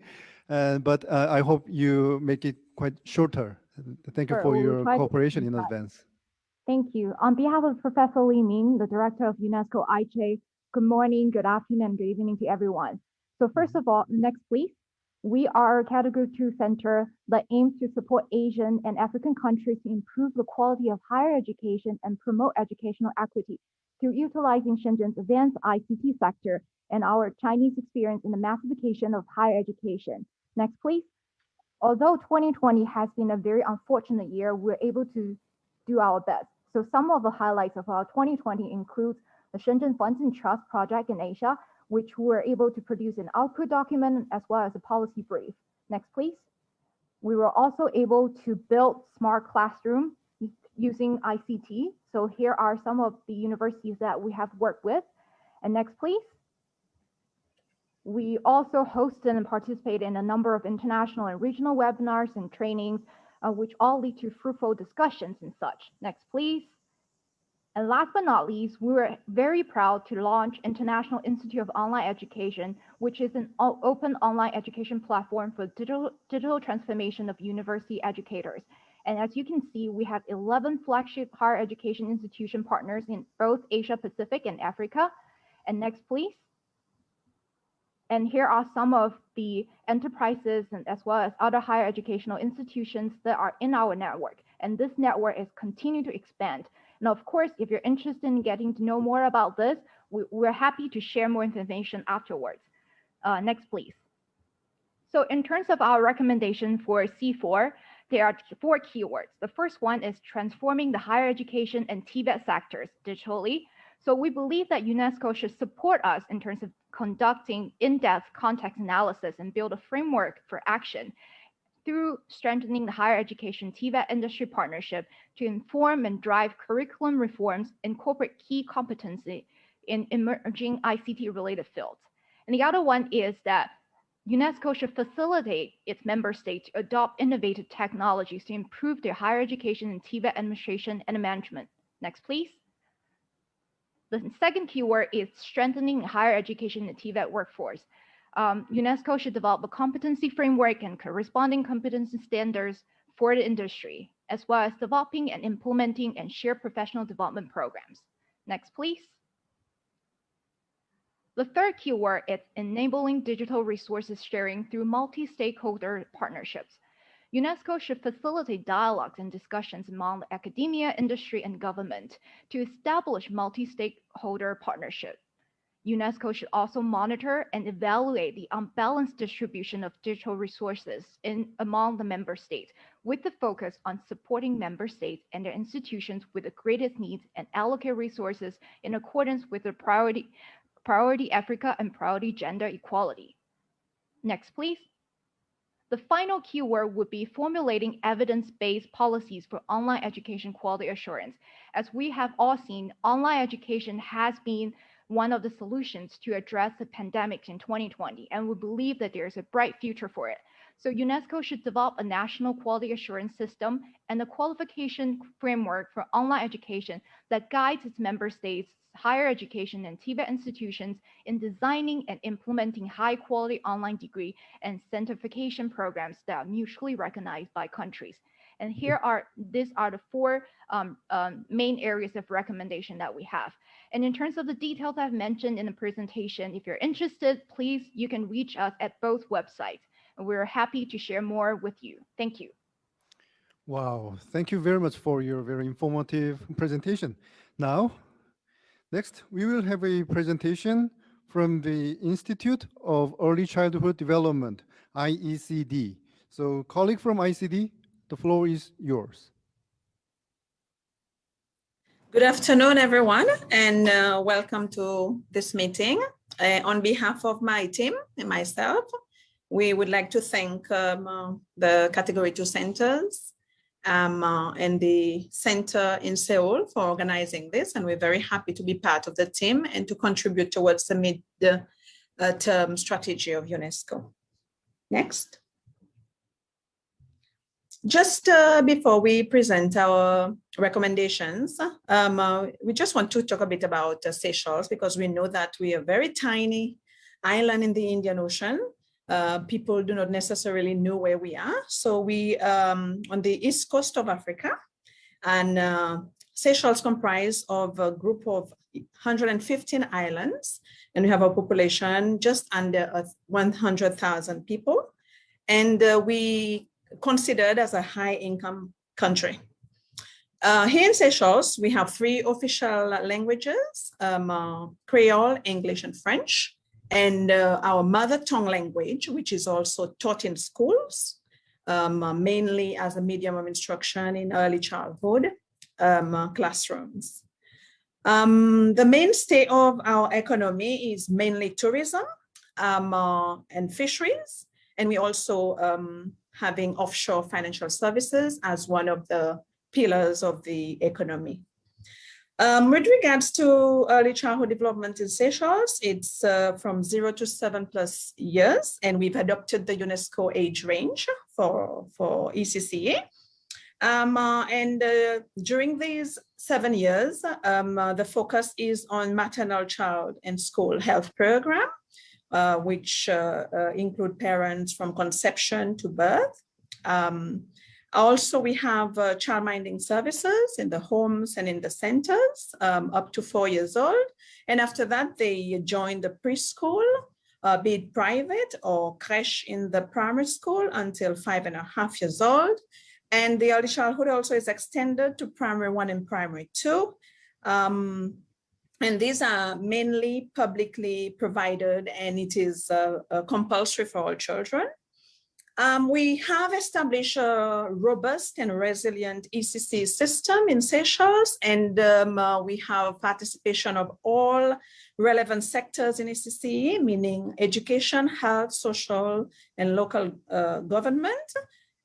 But I hope you make it quite shorter. Thank you Sure, for we'll your try to cooperation do in that. advance. Thank you. On behalf of Professor Lim, the director of UNESCO ICHE, good morning, good afternoon, and good evening to everyone. So first of all, next please. We are a Category 2 center that aims to support Asian and African countries to improve the quality of higher education and promote educational equity through utilizing Shenzhen's advanced ICT sector and our Chinese experience in the massification of higher education. Next, please. Although 2020 has been a very unfortunate year, we're able to do our best. So some of the highlights of our 2020 includes the Shenzhen Funds and Trust project in Asia, which we were able to produce an output document as well as a policy brief. Next, please. We were also able to build smart classroom using ICT. So here are some of the universities that we have worked with. And next, please. We also hosted and participated in a number of international and regional webinars and trainings, which all lead to fruitful discussions and such. Next, please. And last but not least, we were very proud to launch International Institute of Online Education, which is an open online education platform for digital transformation of university educators. And as you can see, we have 11 flagship higher education institution partners in both Asia Pacific and Africa. And next, please. And here are some of the enterprises and as well as other higher educational institutions that are in our network. And this network is continuing to expand. And of course, if you're interested in getting to know more about this, we're happy to share more information afterwards. Next, please. So in terms of our recommendation for C4, there are 4 keywords. The first one is transforming the higher education and TVET sectors digitally. So we believe that UNESCO should support us in terms of conducting in-depth context analysis and build a framework for action through strengthening the higher education TVET industry partnership to inform and drive curriculum reforms, incorporate key competency in emerging ICT-related fields. And the other one is that UNESCO should facilitate its member states to adopt innovative technologies to improve their higher education and TVET administration and management. Next, please. The second keyword is strengthening higher education and TVET workforce. UNESCO should develop a competency framework and corresponding competency standards for the industry, as well as developing and implementing and shared professional development programs. Next, please. The third keyword is enabling digital resources sharing through multi-stakeholder partnerships. UNESCO should facilitate dialogues and discussions among the academia, industry, and government to establish multi-stakeholder partnerships. UNESCO should also monitor and evaluate the unbalanced distribution of digital resources among the member states, with the focus on supporting member states and their institutions with the greatest needs and allocate resources in accordance with the priority Africa and priority gender equality. Next, please. The final keyword would be formulating evidence-based policies for online education quality assurance. As we have all seen, online education has been one of the solutions to address the pandemic in 2020, and we believe that there's a bright future for it. So UNESCO should develop a national quality assurance system and a qualification framework for online education that guides its member states, higher education and TVET institutions in designing and implementing high quality online degree and certification programs that are mutually recognized by countries. And these are the 4 main areas of recommendation that we have. And in terms of the details I've mentioned in the presentation, if you're interested, please, you can reach us at both websites. And we're happy to share more with you. Thank you. Wow, thank you very much for your very informative presentation. Now, next, we will have a presentation from the Institute of Early Childhood Development, IECD. So, colleague from IECD, the floor is yours. Good afternoon, everyone, and welcome to this meeting. On behalf of my team and myself, we would like to thank the Category 2 centers and the center in Seoul for organizing this. And we're very happy to be part of the team and to contribute towards the mid-term strategy of UNESCO. Next. Just before we present our recommendations, we just want to talk a bit about Seychelles, because we know that we are a very tiny island in the Indian Ocean. People do not necessarily know where we are. So we on the east coast of Africa, and Seychelles comprise of a group of 115 islands, and we have a population just under 100,000 people, and we considered as a high-income country. Here in Seychelles, we have 3 official languages, Creole, English, and French, and our mother tongue language, which is also taught in schools, mainly as a medium of instruction in early childhood classrooms. The mainstay of our economy is mainly tourism and fisheries, and we also having offshore financial services as one of the pillars of the economy. With regards to early childhood development in Seychelles, it's from 0 to 7+ years, and we've adopted the UNESCO age range for ECCA. During these 7 years, the focus is on maternal, child, and school health program, which include parents from conception to birth. Also, we have childminding services in the homes and in the centers up to 4 years old. And after that, they join the preschool, be it private or creche in the primary school until 5.5 years old. And the early childhood also is extended to primary 1 and primary 2. And these are mainly publicly provided, and it is compulsory for all children. We have established a robust and resilient ECC system in Seychelles, and we have participation of all relevant sectors in ECC, meaning education, health, social, and local government.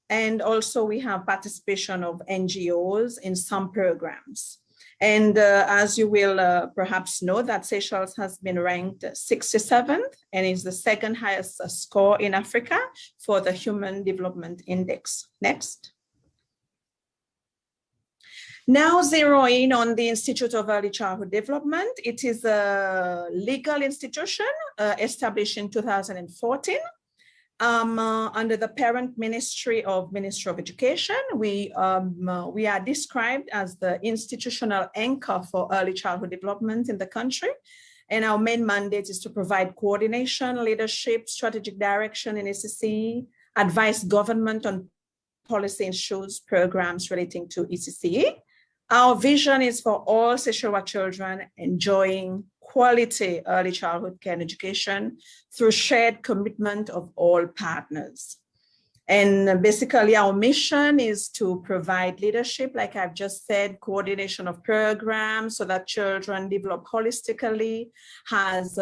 And also we have participation of NGOs in some programs. And as you will perhaps know, that Seychelles has been ranked 67th and is the 2nd highest score in Africa for the Human Development Index. Next. Now zeroing on the Institute of Early Childhood Development. It is a legal institution established in 2014. Under the parent Ministry of Education. We are described as the institutional anchor for early childhood development in the country. And our main mandate is to provide coordination, leadership, strategic direction in ECC, advise government on policy issues, programs relating to ECC. Our vision is for all Seychellois children enjoying quality early childhood care and education through shared commitment of all partners. And basically our mission is to provide leadership, like I've just said, coordination of programs so that children develop holistically, has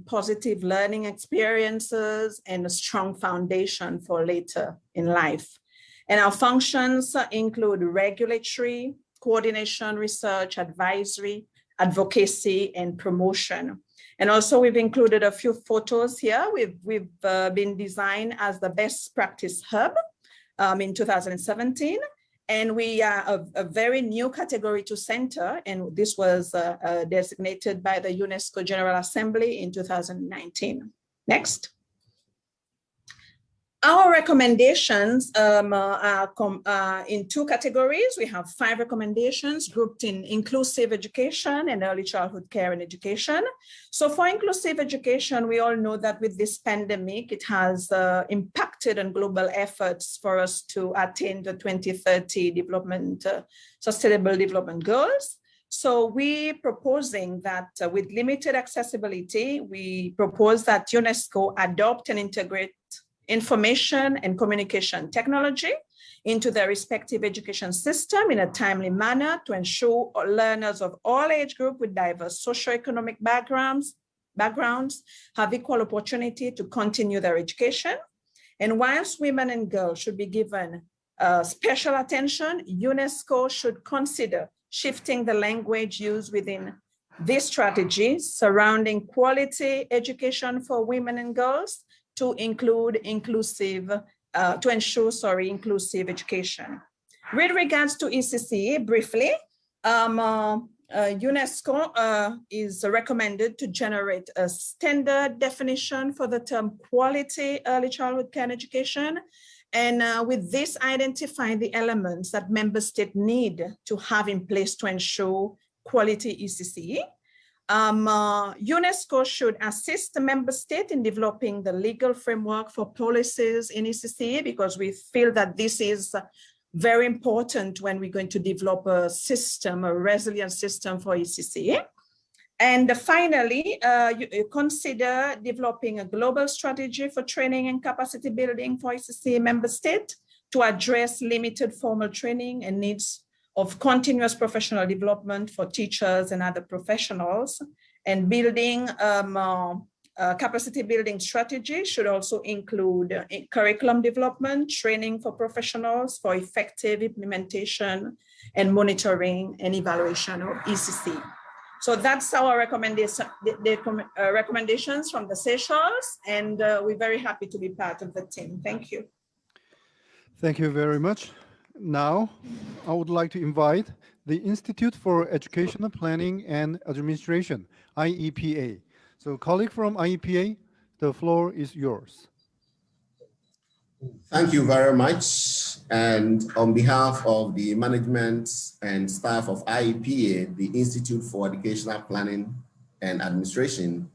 positive learning experiences and a strong foundation for later in life. And our functions include regulatory, coordination, research, advisory, advocacy, and promotion. And also we've included a few photos here. We've been designed as the best practice hub in 2017. And we are a very new Category 2 center, and this was designated by the UNESCO General Assembly in 2019. Next. Our recommendations are in 2 categories. We have 5 recommendations grouped in inclusive education and early childhood care and education. So for inclusive education, we all know that with this pandemic, it has impacted on global efforts for us to attain the 2030 Sustainable Development Goals. So we're proposing that with limited accessibility, we propose that UNESCO adopt and integrate information and communication technology into their respective education system in a timely manner to ensure learners of all age groups with diverse socioeconomic backgrounds backgrounds have equal opportunity to continue their education. And whilst women and girls should be given special attention, UNESCO should consider shifting the language used within this strategy surrounding quality education for women and girls to include inclusive education. With regards to ECC, briefly, UNESCO is recommended to generate a standard definition for the term quality early childhood care and education. And with this, identify the elements that member states need to have in place to ensure quality ECC. UNESCO should assist the member state in developing the legal framework for policies in ECC, because we feel that this is very important when we're going to develop a system, a resilient system for ECC. And finally, you consider developing a global strategy for training and capacity building for ECC member state to address limited formal training and needs of continuous professional development for teachers and other professionals. And building capacity building strategy should also include curriculum development, training for professionals for effective implementation and monitoring and evaluation of ECC. So that's our recommendations from the Seychelles, and we're very happy to be part of the team. Thank you. Thank you very much. Now, I would like to invite the Institute for Educational Planning and Administration, IEPA. So, colleague from IEPA, the floor is yours. Thank you very much. And on behalf of the management and staff of IEPA, the Institute for Educational Planning and Administration,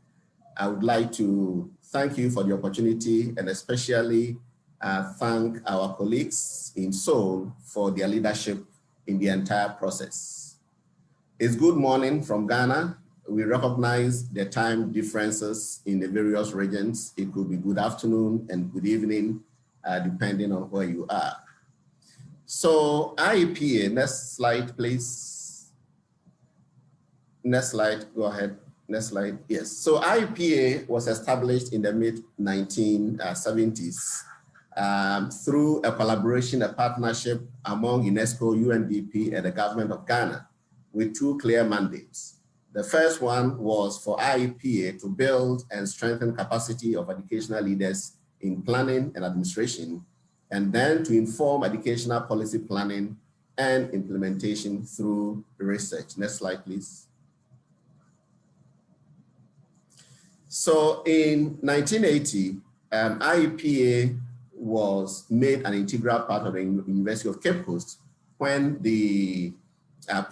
I would like to thank you for the opportunity, and especially thank our colleagues in Seoul for their leadership in the entire process. It's good morning from Ghana. We recognize the time differences in the various regions. It could be good afternoon and good evening, depending on where you are. So IEPA, next slide, please. Next slide, go ahead. Next slide, yes. So IEPA was established in the mid-1970s through a collaboration, a partnership among UNESCO, UNDP, and the government of Ghana with two clear mandates. The first one was for IEPA to build and strengthen capacity of educational leaders in planning and administration, and then to inform educational policy planning and implementation through research. Next slide, please. So in 1980, IEPA was made an integral part of the University of Cape Coast when the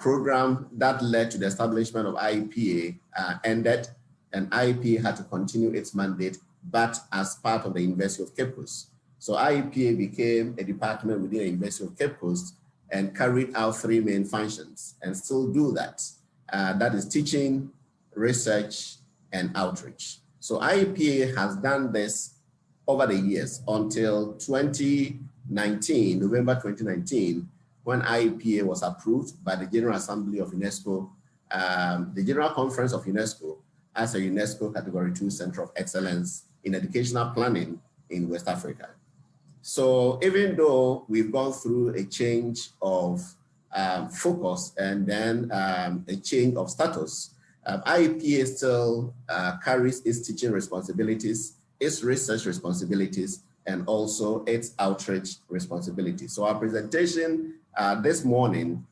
program that led to the establishment of IEPA ended, and IEPA had to continue its mandate, but as part of the University of Cape Coast. So IEPA became a department within the University of Cape Coast and carried out three main functions, and still do that. That is teaching, research, and outreach. So IEPA has done this over the years until 2019, November 2019, when IEPA was approved by the General Assembly of UNESCO, the General Conference of UNESCO, as a UNESCO Category 2 Center of Excellence in Educational Planning in West Africa. So even though we've gone through a change of focus and then a change of status, IEPA still carries its teaching responsibilities, its research responsibilities, and also its outreach responsibilities. So our presentation this morning,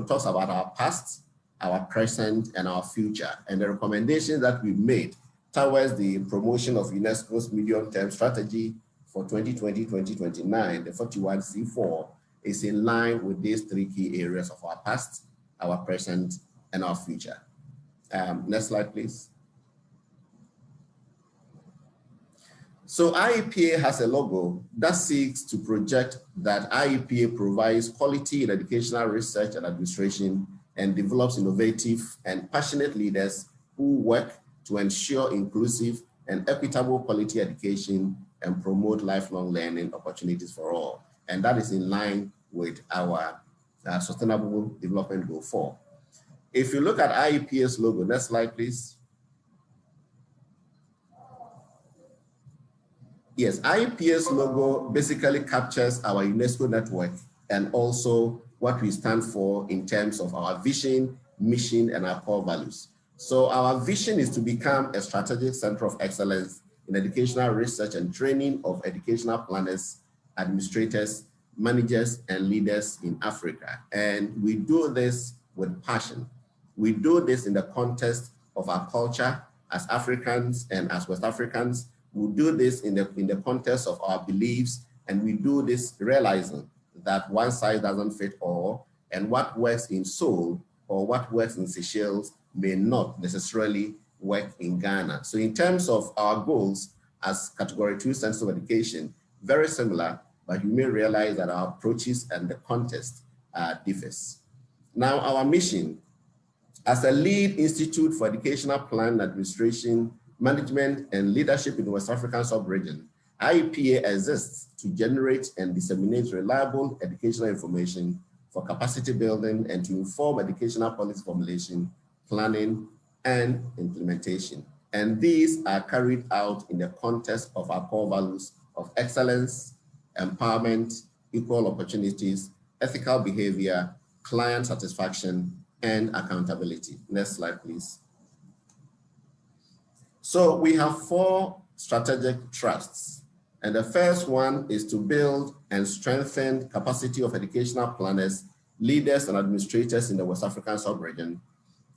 talks about our past, our present, and our future, and the recommendations that we've made towards the promotion of UNESCO's medium-term strategy for 2020-2029, the 41C4, is in line with these three key areas of our past, our present, and our future. Next slide, please. So IEPA has a logo that seeks to project that IEPA provides quality in educational research and administration and develops innovative and passionate leaders who work to ensure inclusive and equitable quality education and promote lifelong learning opportunities for all. And that is in line with our Sustainable Development Goal 4. If you look at IEPA's logo, next slide, please. Yes, IPA's logo basically captures our UNESCO network and also what we stand for in terms of our vision, mission, and our core values. So our vision is to become a strategic center of excellence in educational research and training of educational planners, administrators, managers, and leaders in Africa. And we do this with passion. We do this in the context of our culture as Africans and as West Africans. We do this in the context of our beliefs, and we do this realizing that one size doesn't fit all, and what works in Seoul or what works in Seychelles may not necessarily work in Ghana. So in terms of our goals as Category 2 Centers of Education, very similar, but you may realize that our approaches and the context differs. Now, our mission as a lead institute for educational plan administration, management, and leadership in the West African sub-region, IEPA exists to generate and disseminate reliable educational information for capacity building and to inform educational policy formulation, planning, and implementation. And these are carried out in the context of our core values of excellence, empowerment, equal opportunities, ethical behavior, client satisfaction, and accountability. Next slide, please. So we have 4 strategic thrusts. And the first one is to build and strengthen capacity of educational planners, leaders, and administrators in the West African sub-region.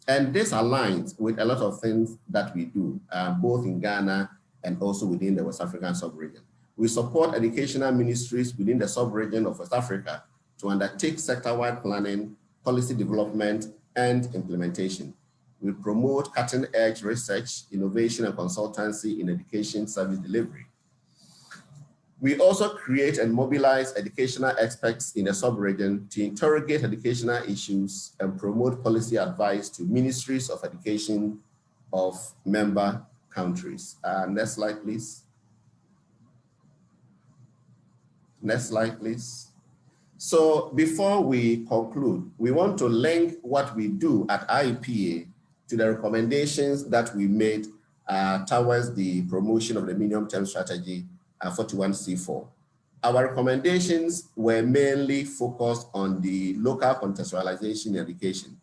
And this aligns with a lot of things that we do, both in Ghana and also within the West African sub-region. We support educational ministries within the sub-region of West Africa to undertake sector-wide planning, policy development, and implementation. We promote cutting-edge research, innovation, and consultancy in education service delivery. We also create and mobilize educational experts in the sub-region to interrogate educational issues and promote policy advice to ministries of education of member countries. Next slide, please. Next slide, please. So before we conclude, we want to link what we do at IEPA to the recommendations that we made towards the promotion of the medium-term strategy 41C4. Our recommendations were mainly focused on the local contextualization in education.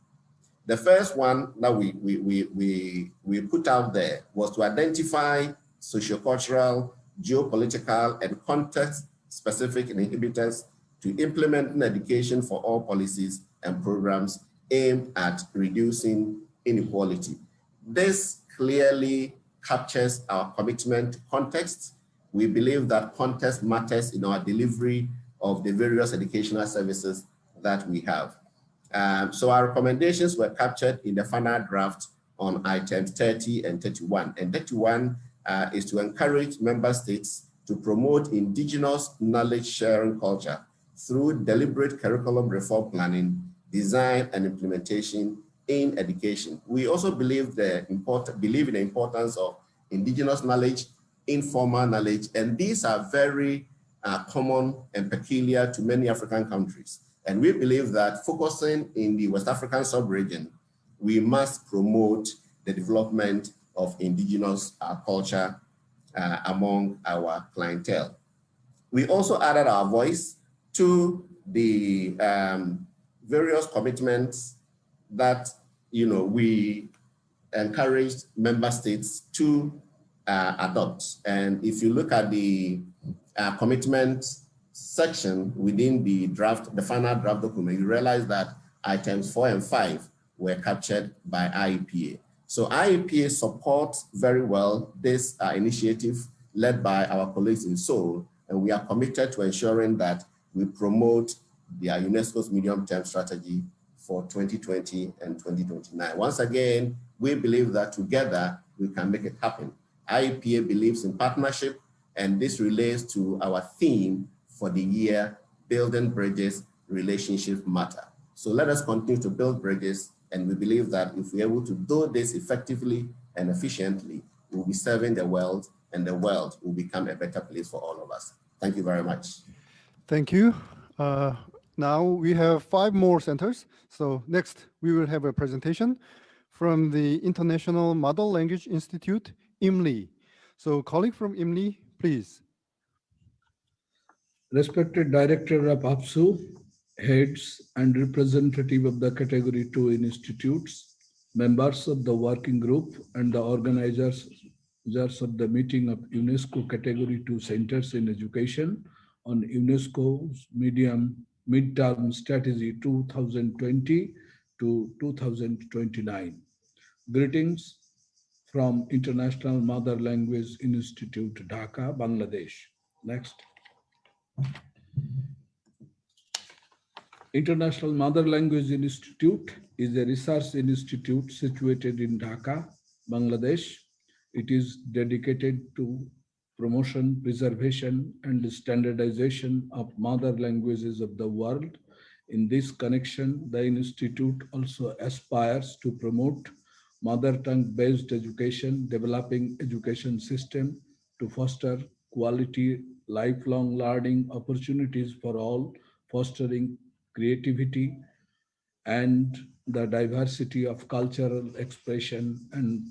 The first one that we put out there was to identify sociocultural, geopolitical, and context-specific inhibitors to implement education for all policies and programs aimed at reducing inequality. This clearly captures our commitment to context. We believe that context matters in our delivery of the various educational services that we have. So our recommendations were captured in the final draft on items 30 and 31. And 31 is to encourage member states to promote indigenous knowledge sharing culture through deliberate curriculum reform planning, design, and implementation in education. We also believe in the importance of indigenous knowledge, informal knowledge, and these are very common and peculiar to many African countries. And we believe that focusing in the West African sub-region, we must promote the development of indigenous culture among our clientele. We also added our voice to the various commitments that we encouraged member states to adopt. And if you look at the commitment section within the final draft document, you realize that items 4 and 5 were captured by IEPA. So IEPA supports very well this initiative led by our colleagues in Seoul, and we are committed to ensuring that we promote the UNESCO's medium-term strategy for 2020 and 2029. Once again, we believe that together we can make it happen. IEPA believes in partnership, and this relates to our theme for the year, Building Bridges, Relationships Matter. So let us continue to build bridges, and we believe that if we're able to do this effectively and efficiently, we'll be serving the world, and the world will become a better place for all of us. Thank you very much. Thank you. Now we have 5 more centers. So next we will have a presentation from the International Model Language Institute, IMLI. So colleague from IMLI, please. Respected Director of Fcu, heads and representative of the Category 2 institutes, members of the working group and the organizers of the meeting of UNESCO Category 2 Centers in Education on UNESCO's midterm strategy 2020 to 2029. Greetings from International Mother Language Institute, Dhaka, Bangladesh. Next. International Mother Language Institute is a research institute situated in Dhaka, Bangladesh. It is dedicated to promotion, preservation, and standardization of mother languages of the world. In this connection, the institute also aspires to promote mother tongue-based education, developing education system to foster quality, lifelong learning opportunities for all, fostering creativity and the diversity of cultural expression, and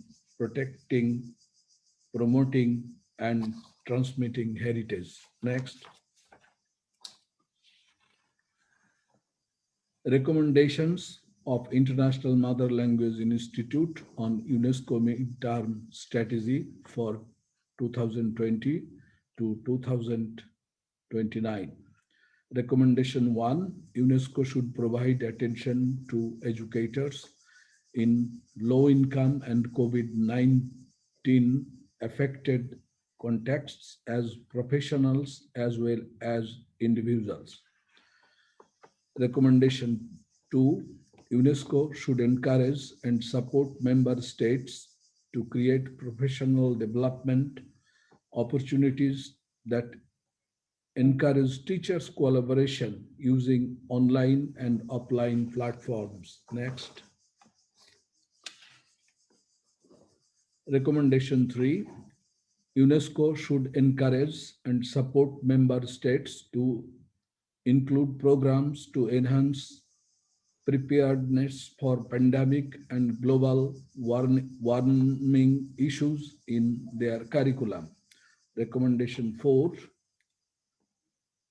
promoting and transmitting heritage. Next. Recommendations of International Mother Language Institute on UNESCO midterm strategy for 2020 to 2029. Recommendation 1, UNESCO should provide attention to educators in low-income and COVID-19 affected contexts as professionals as well as individuals. Recommendation 2, UNESCO should encourage and support member states to create professional development opportunities that encourage teachers' collaboration using online and offline platforms. Next. Recommendation 3, UNESCO should encourage and support member states to include programs to enhance preparedness for pandemic and global warming issues in their curriculum. Recommendation 4,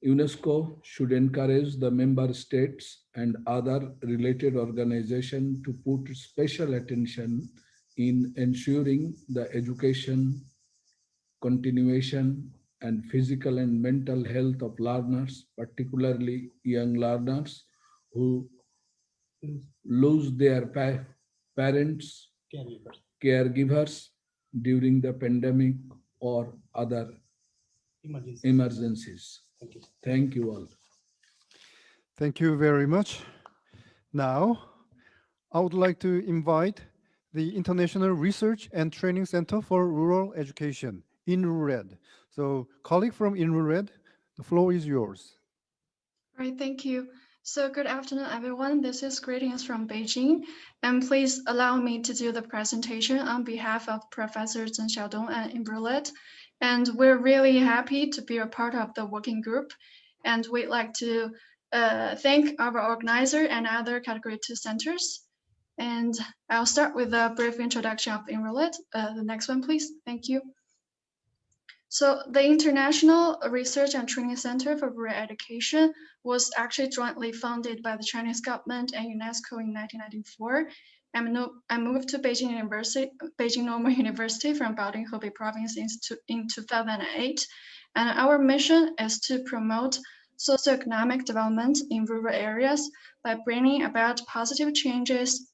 UNESCO should encourage the member states and other related organizations to put special attention in ensuring the education, continuation, and physical and mental health of learners, particularly young learners who lose their parents, caregivers during the pandemic or other emergencies. Thank you. Thank you all. Thank you very much. Now, I would like to invite the International Research and Training Center for Rural Education, INRURED. So, colleague from INRURED, the floor is yours. All right, thank you. So good afternoon, everyone. This is greetings from Beijing. And please allow me to do the presentation on behalf of Professor Zheng Xiaodong and INRURED. And we're really happy to be a part of the working group. And we'd like to thank our organizer and other Category 2 centers. And I'll start with a brief introduction of INRURED. The next one, please. Thank you. So the International Research and Training Center for Rural Education was actually jointly founded by the Chinese government and UNESCO in 1994. I moved to Beijing Normal University from Baoding, Hebei Province in 2008. And our mission is to promote socioeconomic development in rural areas by bringing about positive changes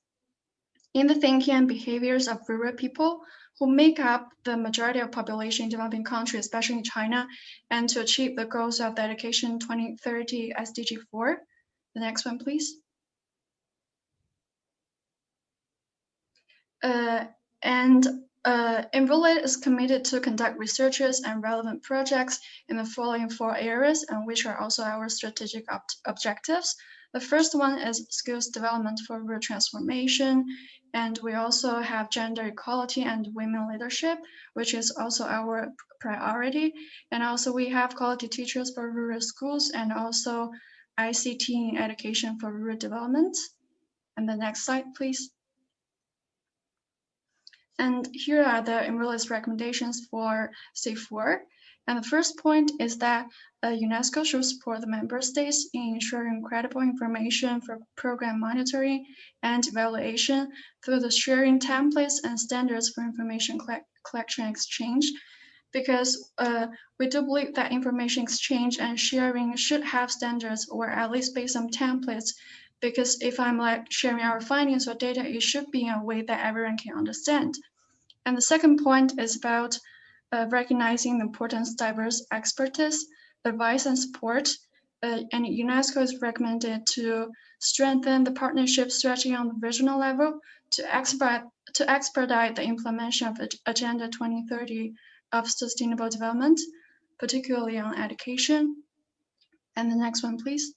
in the thinking and behaviors of rural people who make up the majority of population in developing countries, especially in China, and to achieve the goals of the Education 2030 SDG 4. The next one, please. INRURED is committed to conduct researches and relevant projects in the following 4 areas, and which are also our strategic objectives. The first one is skills development for rural transformation. And we also have gender equality and women leadership, which is also our priority. And also we have quality teachers for rural schools and also ICT in education for rural development. And the next slide, please. And here are the INRURED's recommendations for C4. And the first point is that UNESCO should support the member states in ensuring credible information for program monitoring and evaluation through the sharing templates and standards for information collection and exchange, because we do believe that information exchange and sharing should have standards, or at least be some templates, because if I'm like sharing our findings or data, it should be in a way that everyone can understand. And the second point is about recognizing the importance of diverse expertise, advice, and support. And UNESCO is recommended to strengthen the partnership strategy on the regional level to expedite the implementation of Agenda 2030 of Sustainable Development, particularly on education. And the next one, please.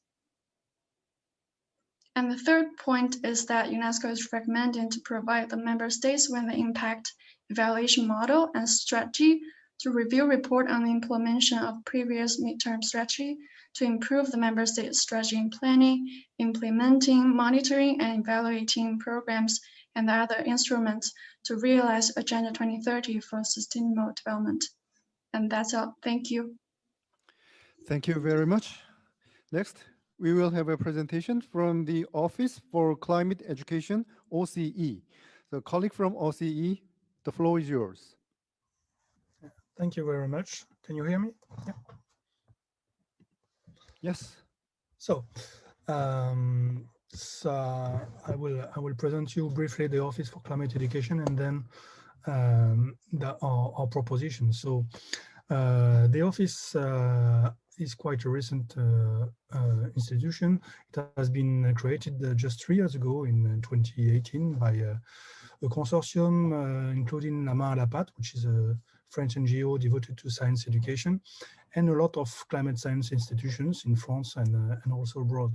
And the third point is that UNESCO is recommending to provide the member states with the impact evaluation model and strategy to review report on the implementation of previous midterm strategy to improve the member state strategy in planning, implementing, monitoring, and evaluating programs and the other instruments to realize Agenda 2030 for sustainable development. And that's all. Thank you. Thank you very much. Next, we will have a presentation from the Office for Climate Education, OCE. The colleague from OCE, the floor is yours. Thank you very much. Can you hear me? Yeah. Yes. So, I will present you briefly the Office for Climate Education and then our proposition. So, the office is quite a recent institution. It has been created just 3 years ago in 2018 by a consortium including La Main à la Pâte, which is a French NGO devoted to science education, and a lot of climate science institutions in France and also abroad.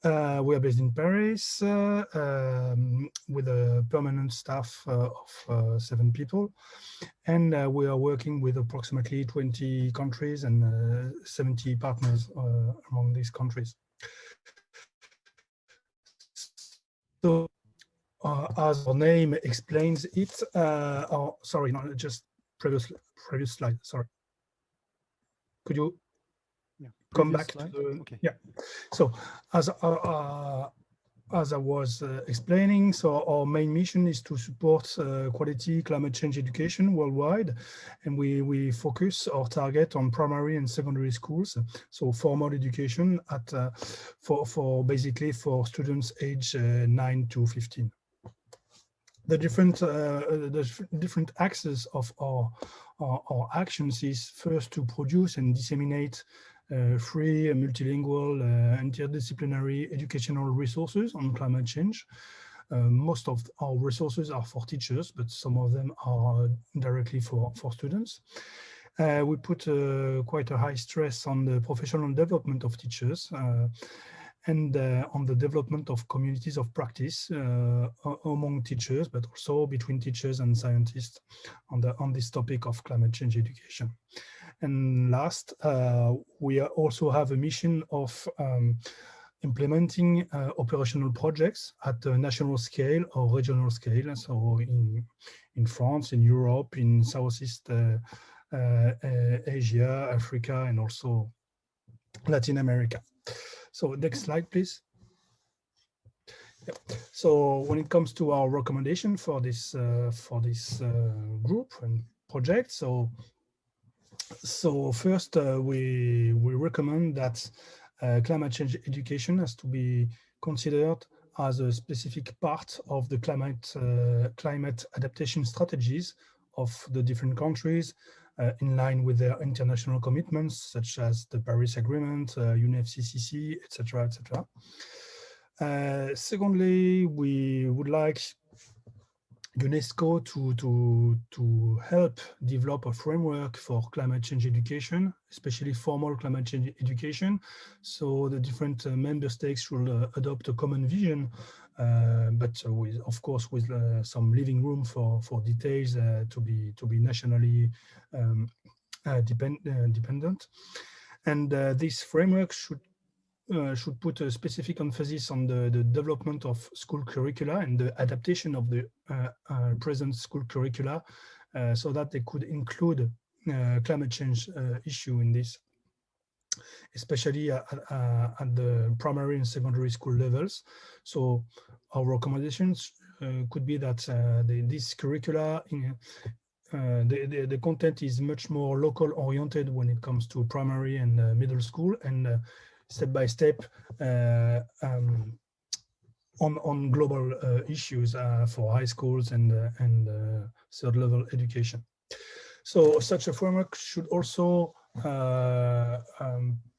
We are based in Paris with a permanent staff of 7 people, and we are working with approximately 20 countries and 70 partners among these countries. So, as our name explains it, sorry, no, just previous slide, sorry. Could you come back slide to the, okay. Yeah. So as I was explaining, so our main mission is to support quality climate change education worldwide, and we focus our target on primary and secondary schools, so formal education at for basically for students age 9 to 15. The different axes of our actions is first to produce and disseminate free, multilingual, interdisciplinary educational resources on climate change. Most of our resources are for teachers, but some of them are directly for students. We put quite a high stress on the professional development of teachers and on the development of communities of practice among teachers, but also between teachers and scientists on this topic of climate change education. And last, we also have a mission of implementing operational projects at the national scale or regional scale. So in France, in Europe, in Southeast Asia, Africa, and also Latin America. So next slide, please. Yep. So when it comes to our recommendation for this group and project, so first we recommend that climate change education has to be considered as a specific part of the climate adaptation strategies of the different countries, in line with their international commitments, such as the Paris Agreement, UNFCCC, etc., etc. Secondly, we would like UNESCO to help develop a framework for climate change education, especially formal climate change education. So the different member states should adopt a common vision, but with, of course, with some living room for details to be nationally dependent. And this framework should put a specific emphasis on the development of school curricula and the adaptation of the present school curricula, so that they could include climate change issue in this, especially at the primary and secondary school levels. So our recommendations could be that this curricula, the content is much more local oriented when it comes to primary and middle school, and step by step on global issues for high schools and third level education. So such a framework should also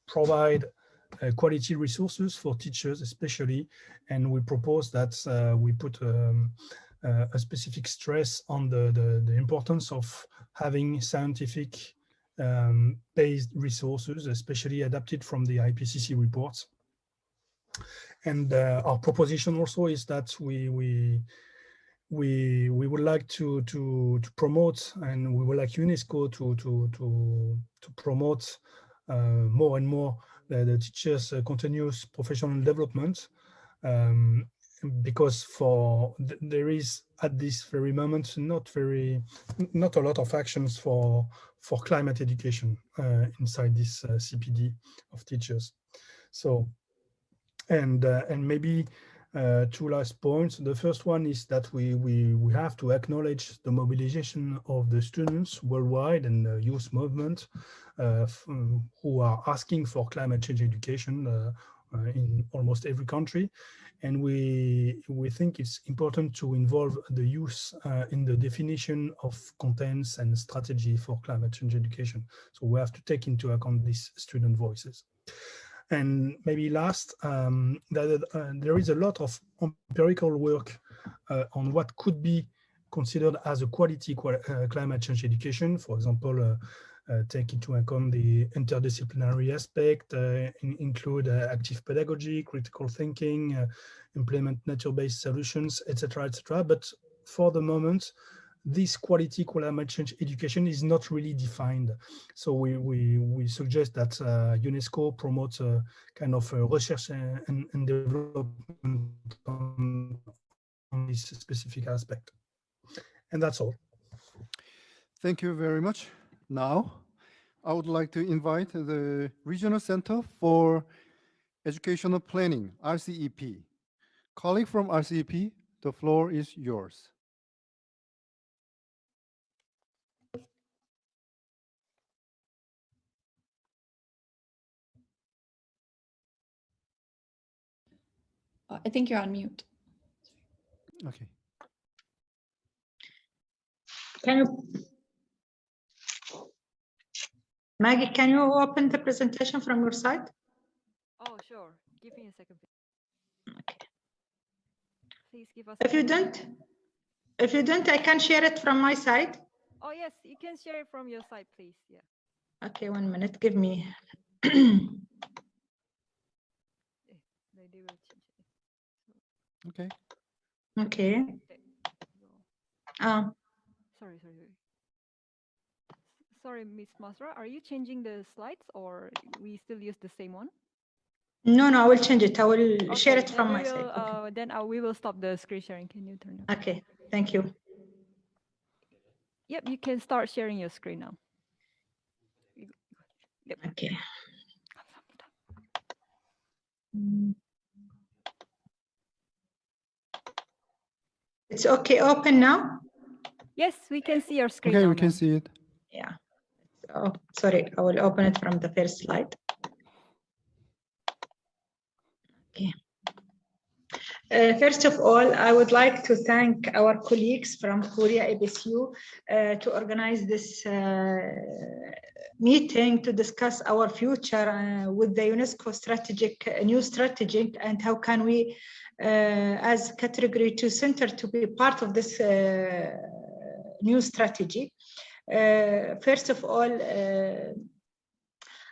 provide quality resources for teachers especially, and we propose that we put a specific stress on the importance of having scientific based resources, especially adapted from the IPCC reports. And our proposition also is that we would like to promote, and we would like UNESCO to promote more and more the teachers' continuous professional development, because there is at this very moment not a lot of actions for climate education inside this CPD of teachers. So and maybe two last points. The first one is that we have to acknowledge the mobilization of the students worldwide and the youth movement who are asking for climate change education in almost every country. And we think it's important to involve the youth in the definition of contents and strategy for climate change education. So we have to take into account these student voices. And maybe last, there is a lot of empirical work on what could be considered as a quality climate change education. For example, take into account the interdisciplinary aspect, include active pedagogy, critical thinking, implement nature-based solutions, etc., etc. But for the moment, this quality climate change education is not really defined. So we suggest that UNESCO promotes a kind of research and development on this specific aspect. And that's all. Thank you very much. Now, I would like to invite the Regional Center for Educational Planning, RCEP. Colleague from RCEP, the floor is yours. I think you're on mute. Okay. Can you, Maggie, can you open the presentation from your side? Oh, sure. Give me a second. Okay. Please give us. If you don't, I can share it from my side. Oh, yes, you can share it from your side, please. Yeah. Okay, 1 minute. Give me. Okay. Okay. Sorry, Ms. Masra, are you changing the slides or we still use the same one? No, I will change it. I will share it from my side. Okay. Then we will stop the screen sharing. Can you turn it? Okay, thank you. Yep, you can start sharing your screen now. Yep. Okay. It's okay, open now? Yes, we can see your screen. Okay, now, we can see it. Yeah. Oh, sorry, I will open it from the first slide. Okay. First of all, I would like to thank our colleagues from Korea ABSU to organize this meeting to discuss our future with the UNESCO new strategy, and how can we, as Category 2 Center, to be part of this new strategy. First of all,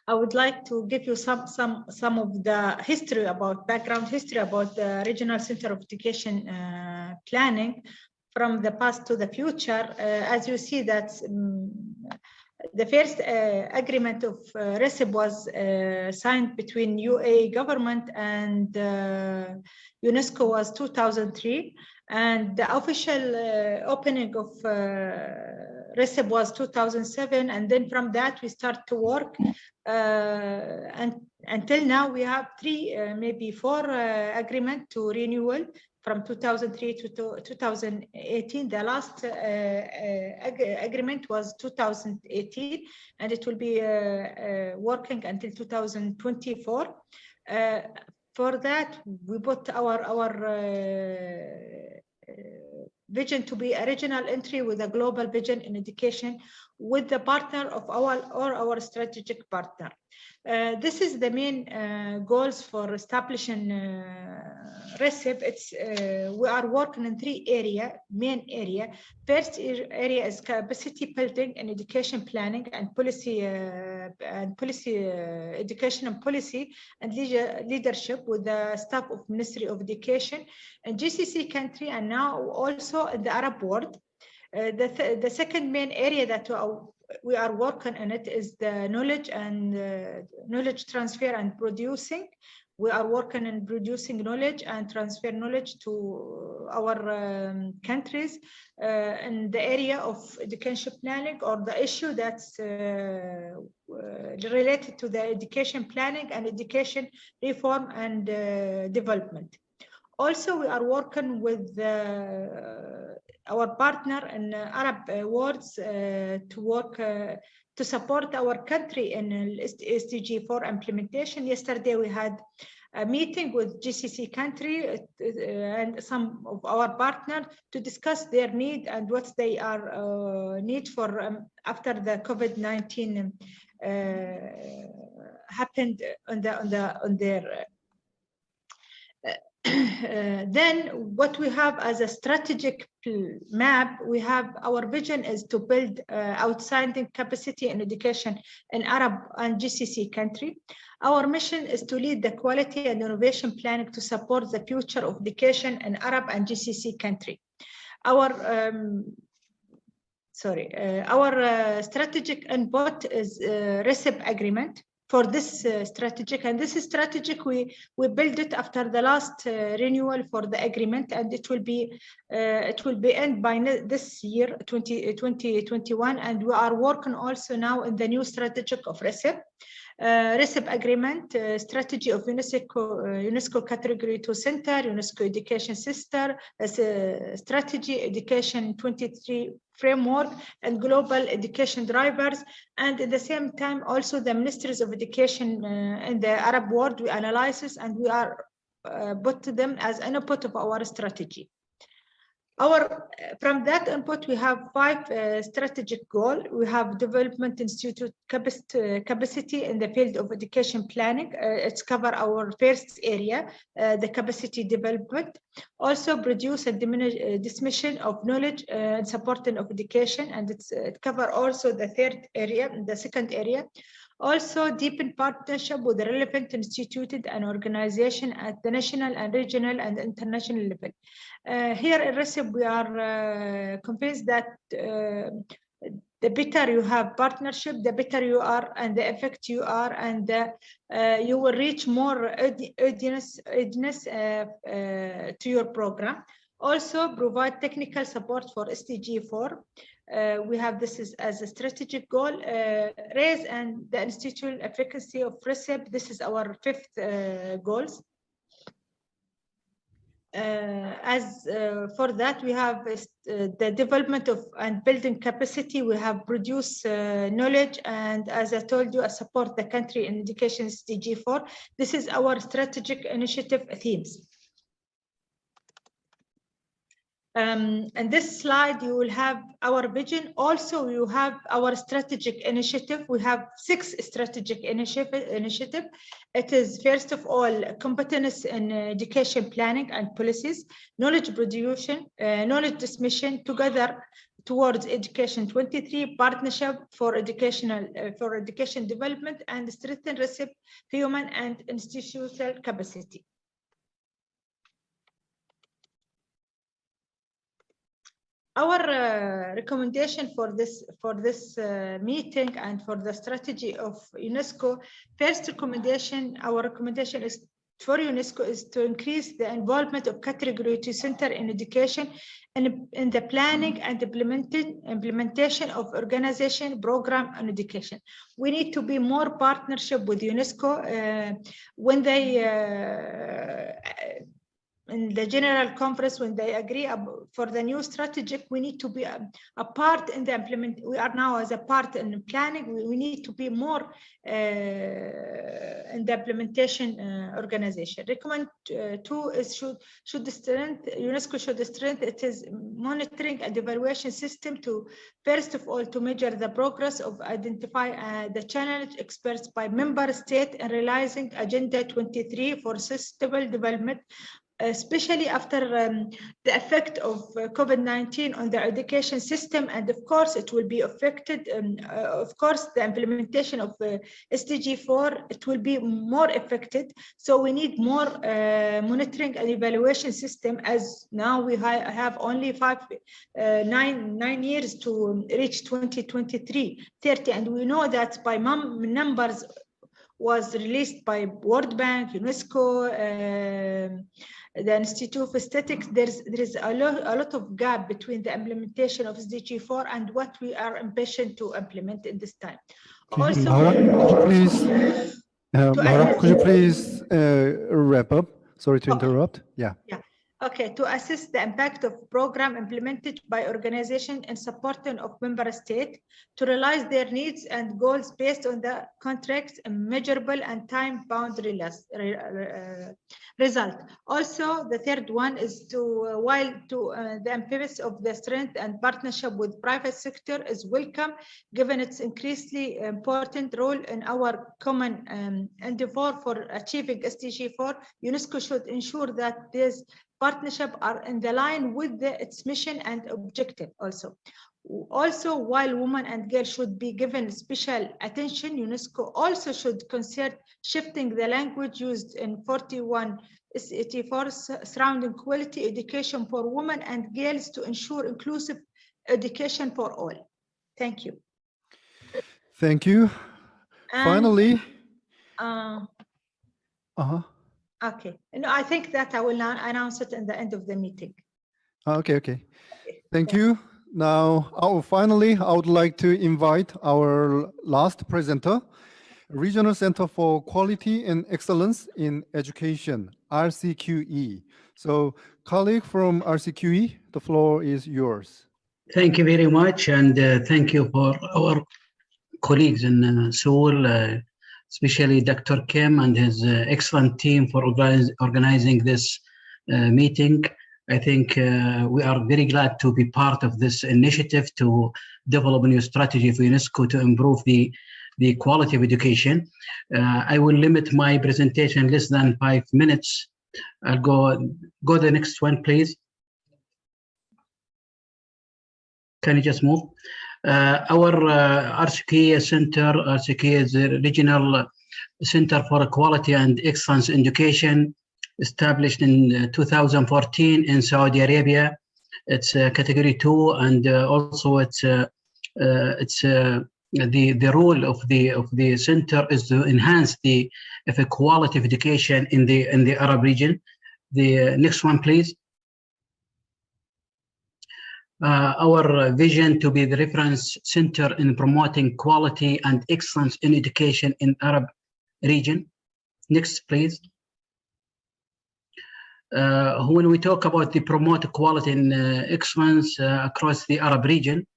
I would like to give you some of the background history about the Regional Center of Education Planning from the past to the future. As you see, that the first agreement of RCEP was signed between UAE government and UNESCO was 2003. And the official opening of RCEP was 2007, and then from that we start to work, and until now we have 3, maybe 4 agreement to renewal from 2003 to 2018. The last agreement was 2018, and it will be working until 2024. For that, we put our vision to be a regional entry with a global vision in education with the partner of our strategic partner. This is the main goals for establishing RCEP. We are working in 3 main area. First area is capacity building and education planning and policy, education and policy and leadership with the staff of Ministry of Education and GCC country, and now also in the Arab world. The second main area that we are working on it is the knowledge and knowledge transfer and producing. We are working on producing knowledge and transfer knowledge to our countries in the area of education planning, or the issue that's related to the education planning and education reform and development. Also, we are working with our partner in Arab worlds to work to support our country in SDG 4 implementation. Yesterday, we had a meeting with GCC country and some of our partners to discuss their need and what they are need for after the COVID-19 happened on their. Then what we have as a strategic map, we have our vision is to build outstanding capacity in education in Arab and GCC country. Our mission is to lead the quality and innovation planning to support the future of education in Arab and GCC country. Our strategic input is RCEP agreement. For this strategic, and this is strategic, we built it after the last renewal for the agreement, and it will be end by this year 2021, and we are working also now in the new strategic of RCEP. RCEP agreement, strategy of UNESCO category 2 center, UNESCO education sister, strategy education 23 framework and global education drivers, and at the same time also the ministries of education in the Arab world we analyze this, and we are put to them as an input of our strategy. From that input, we have 5 strategic goals. We have development institute capacity in the field of education planning. It's cover our first area, the capacity development. Also produce and dissemination of knowledge and supporting of education, and it cover also the third area, the second area. Also deepen partnership with the relevant instituted and organization at the national and regional and international level. Here in RCEP, we are convinced that the better you have partnership, the better you are and the effect you are, and you will reach more audience to your program. Also provide technical support for SDG 4. We have this as a strategic goal, raise and the institutional efficacy of RCEP. This is our 5th goals. For that, we have the development of and building capacity. We have produced knowledge, and as I told you, I support the country in education SDG 4. This is our strategic initiative themes. And this slide, you will have our vision. Also, you have our strategic initiative. We have 6 strategic initiative. It is, first of all, competence in education planning and policies, knowledge production, knowledge dissemination together towards education 23, partnership for education development, and strengthen RCEP human and institutional capacity. Our recommendation for this meeting and for the strategy of UNESCO, first recommendation, our recommendation is for UNESCO is to increase the involvement of Category 2 center in education and in the planning and implementation of organization program on education. We need to be more partnership with UNESCO when they in the general conference, when they agree for the new strategic, we need to be a part in the implement. We are now as a part in planning. We need to be more in the implementation organization. Recommend 2 is should strengthen UNESCO should strengthen its monitoring and evaluation system to first of all to measure the progress of identify the challenge experts by member state and realizing Agenda 23 for sustainable development, especially after the effect of COVID-19 on the education system. And of course, it will be affected. Of course, the implementation of SDG 4, it will be more affected. So we need more monitoring and evaluation system, as now we have only 9 years to reach 2023-30. And we know that by numbers was released by World Bank, UNESCO, the Institute of Statistics, there is a lot of gap between the implementation of SDG 4 and what we are ambitious to implement in this time. Also, Mara, could you please wrap up? Sorry to interrupt. Yeah. Okay, to assess the impact of program implemented by organization and supporting of member state to realize their needs and goals based on the contracts and measurable and time-bound result. Also, the third one is to the emphasis of the strength and partnership with private sector is welcome, given its increasingly important role in our common endeavor for achieving SDG 4. UNESCO should ensure that these partnership are in the line with its mission and objective also. While women and girls should be given special attention, UNESCO also should consider shifting the language used in 41 SET4 surrounding quality education for women and girls to ensure inclusive education for all. Thank you. Thank you. Finally. Okay. No, I think that I will now announce it in the end of the meeting. Okay. Thank you. Now, finally, I would like to invite our last presenter, Regional Center for Quality and Excellence in Education, RCQE. So, colleague from RCQE, the floor is yours. Thank you very much, and thank you for our colleagues in Seoul, especially Dr. Kim and his excellent team for organizing this meeting. I think we are very glad to be part of this initiative to develop a new strategy for UNESCO to improve the quality of education. I will limit my presentation less than 5 minutes. I'll go the next one, please. Can you just move? Our RCQE Center, RCQE is a regional center for quality and excellence in education, established in 2014 in Saudi Arabia. It's category 2, and also it's the role of the center is to enhance the quality of education in the Arab region. The next one, please. Our vision to be the reference center in promoting quality and excellence in education in Arab region. Next, please. When we talk about the promote quality and excellence across the Arab region,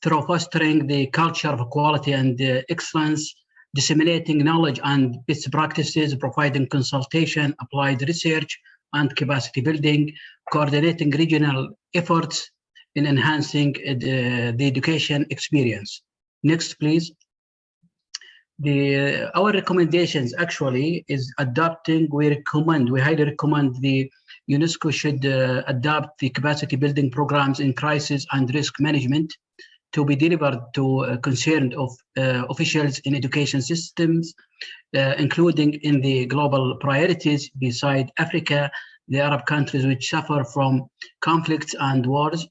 through fostering the culture of quality and excellence, disseminating knowledge and best practices, providing consultation, applied research, and capacity building, coordinating regional efforts in enhancing the education experience. Next, please. Our recommendations actually is adopting, we highly recommend the UNESCO should adopt the capacity building programs in crisis and risk management to be delivered to concerned of officials in education systems, including in the global priorities beside Africa, the Arab countries which suffer from conflicts and wars.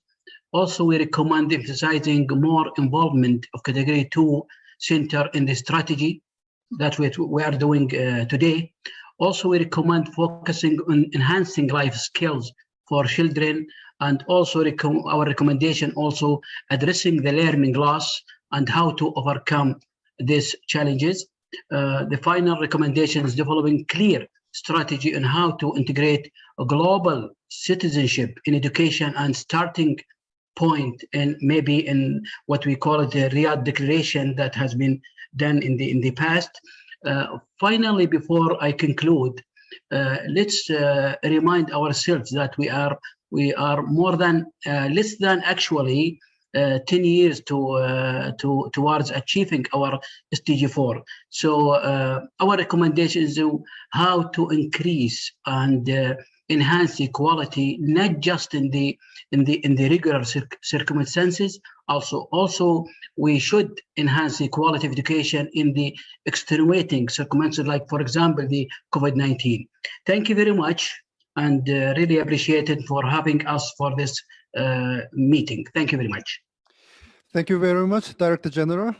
Also, we recommend emphasizing more involvement of category 2 center in the strategy that we are doing today. Also, we recommend focusing on enhancing life skills for children, and also our recommendation also addressing the learning loss and how to overcome these challenges. The final recommendation is developing clear strategy on how to integrate a global citizenship in education, and starting point and maybe in what we call it the Riyadh Declaration that has been done in the past. Finally, before I conclude, let's remind ourselves that we are more than less than actually 10 years towards achieving our SDG 4. So our recommendation is how to increase and enhance equality, not just in the regular circumstances. Also we should enhance equality of education in the extenuating circumstances, like for example the COVID-19. Thank you very much, and really appreciate it for having us for this meeting. Thank you very much. Thank you very much, Director General.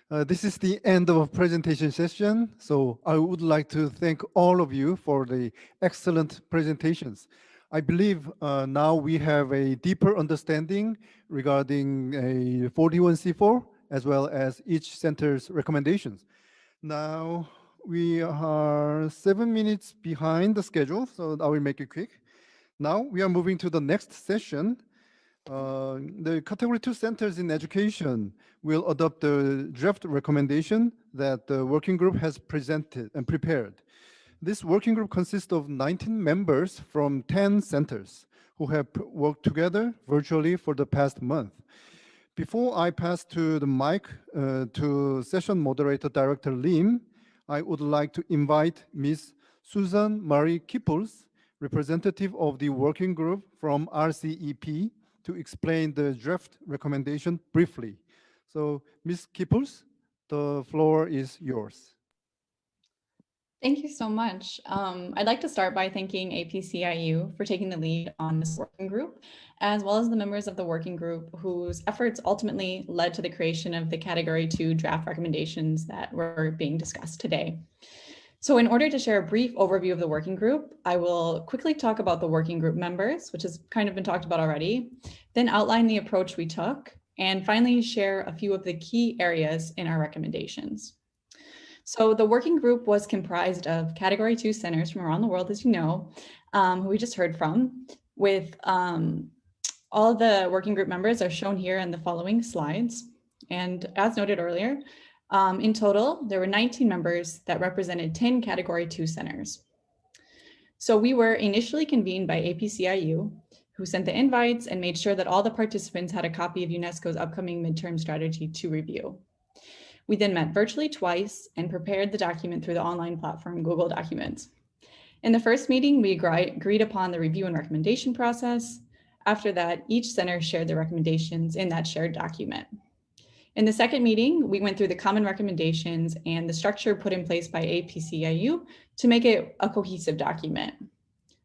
This is the end of our presentation session. So I would like to thank all of you for the excellent presentations. I believe now we have a deeper understanding regarding a 41C4 as well as each center's recommendations. Now we are 7 minutes behind the schedule, so I will make it quick. Now we are moving to the next session. The Category 2 centers in education will adopt the draft recommendation that the working group has presented and prepared. This working group consists of 19 members from 10 centers who have worked together virtually for the past month. Before I pass to the mic to session moderator Director Lim, I would like to invite Ms. Susan Marie Kippels, representative of the working group from RCEP, to explain the draft recommendation briefly. So, Ms. Kippels, the floor is yours. Thank you so much. I'd like to start by thanking APCIU for taking the lead on this working group, as well as the members of the working group whose efforts ultimately led to the creation of the Category 2 draft recommendations that were being discussed today. So in order to share a brief overview of the working group, I will quickly talk about the working group members, which has kind of been talked about already, then outline the approach we took, and finally share a few of the key areas in our recommendations. So the working group was comprised of Category 2 centers from around the world, as you know, who we just heard from, with all the working group members are shown here in the following slides. And as noted earlier, in total, there were 19 members that represented 10 Category 2 centers. So we were initially convened by APCIU, who sent the invites and made sure that all the participants had a copy of Unesco's upcoming midterm strategy to review. We then met virtually twice and prepared the document through the online platform Google Documents. In the first meeting, we agreed upon the review and recommendation process. After that, each center shared the recommendations in that shared document. In the second meeting, we went through the common recommendations and the structure put in place by APCIU to make it a cohesive document.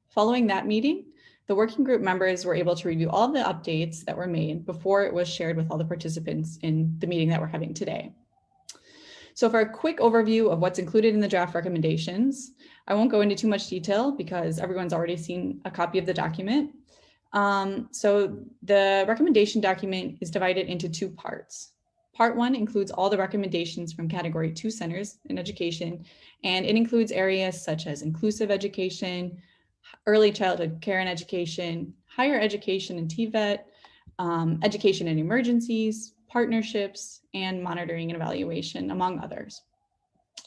Following that meeting, the working group members were able to review all the updates that were made before it was shared with all the participants in the meeting that we're having today. So for a quick overview of what's included in the draft recommendations, I won't go into too much detail because everyone's already seen a copy of the document. So the recommendation document is divided into two parts. Part 1 includes all the recommendations from Category 2 centers in education, and it includes areas such as inclusive education, early childhood care and education, higher education and TVET, education in emergencies, partnerships, and monitoring and evaluation, among others.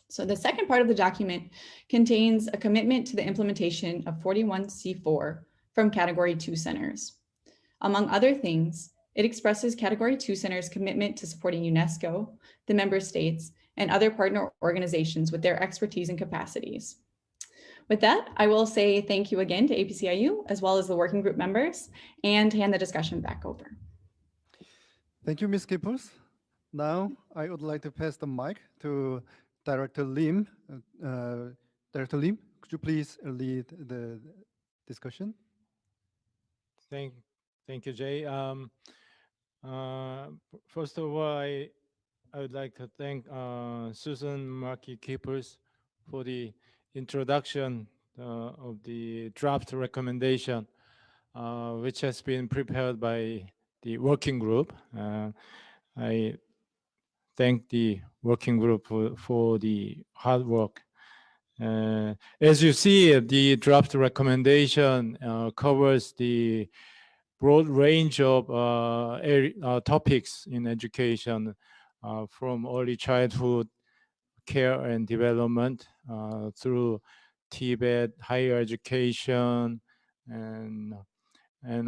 So the second part of the document contains a commitment to the implementation of 41C4 from Category 2 centers. Among other things, it expresses Category 2 centers' commitment to supporting UNESCO, the member states, and other partner organizations with their expertise and capacities. With that, I will say thank you again to APCIU, as well as the working group members, and hand the discussion back over. Thank you, Ms. Kippels. Now, I would like to pass the mic to Director Lim. Director Lim, could you please lead the discussion? Thank you, Jay. First of all, I would like to thank Susan Marie Kippels for the introduction of the draft recommendation, which has been prepared by the working group. I thank the working group for the hard work. As you see, the draft recommendation covers the broad range of topics in education, from early childhood care and development through Tibet, higher education, and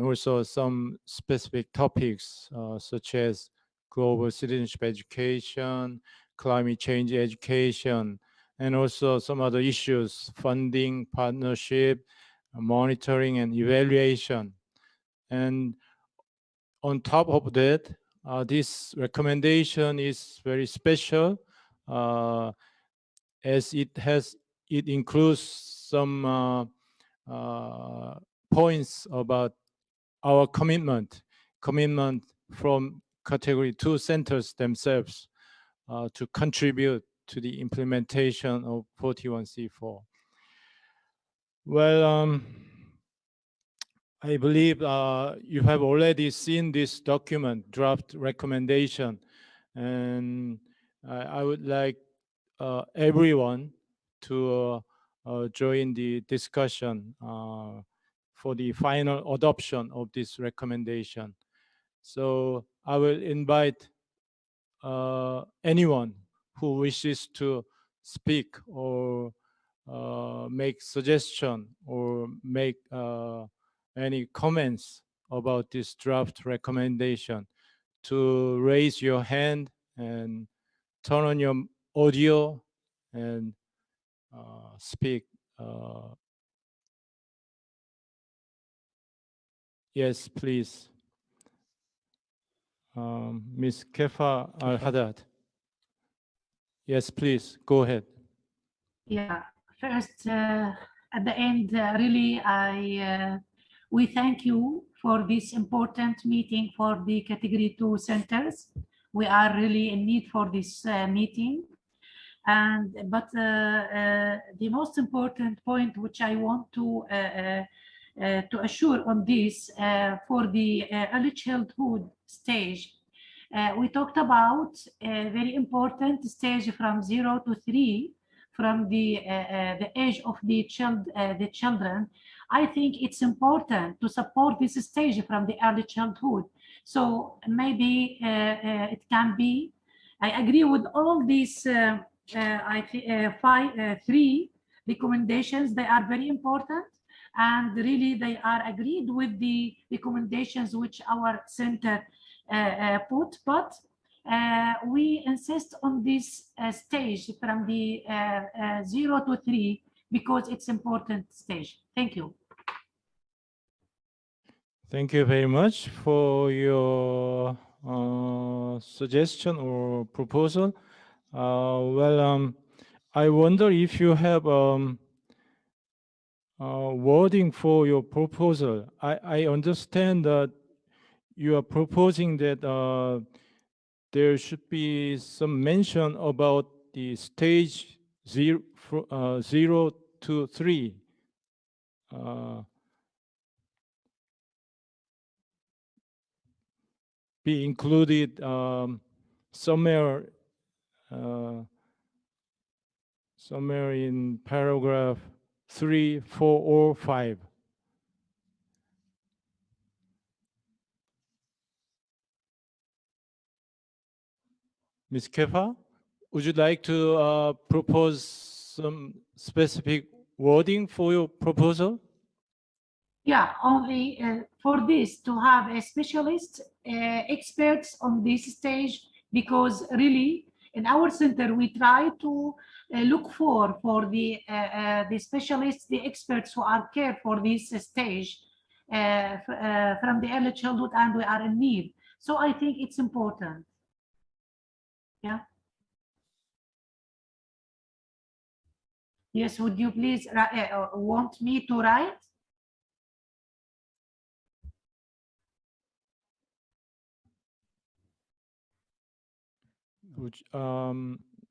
also some specific topics such as global citizenship education, climate change education, and also some other issues, funding, partnership, monitoring, and evaluation. And on top of that, this recommendation is very special as it includes some points about our commitment from Category 2 centers themselves to contribute to the implementation of 41C4. Well, I believe you have already seen this document, draft recommendation, and I would like everyone to join the discussion for the final adoption of this recommendation. So I will invite anyone who wishes to speak or make suggestion or make any comments about this draft recommendation to raise your hand and turn on your audio and speak. Yes, please. Ms. Kefah Al-Hadad. Yes, please, go ahead. Yeah, first, at the end, really, we thank you for this important meeting for the Category 2 centers. We are really in need for this meeting. But the most important point which I want to assure on this for the early childhood stage, we talked about a very important stage from 0 to 3, from the age of the children. I think it's important to support this stage from the early childhood. So maybe it can be, I agree with all these three recommendations. They are very important, and really they are agreed with the recommendations which our center put, but we insist on this stage from the 0 to 3 because it's important stage. Thank you. Thank you very much for your suggestion or proposal. I wonder if you have wording for your proposal. I understand that you are proposing that there should be some mention about the stage 0 to 3. Be included somewhere in paragraph 3, 4, or 5. Ms. Kefah, would you like to propose some specific wording for your proposal? Yeah, only for this to have a specialist experts on this stage, because really in our center we try to look for the specialists, the experts who are care for this stage from the early childhood, and we are in need. So I think it's important. Yeah. Yes, would you please want me to write?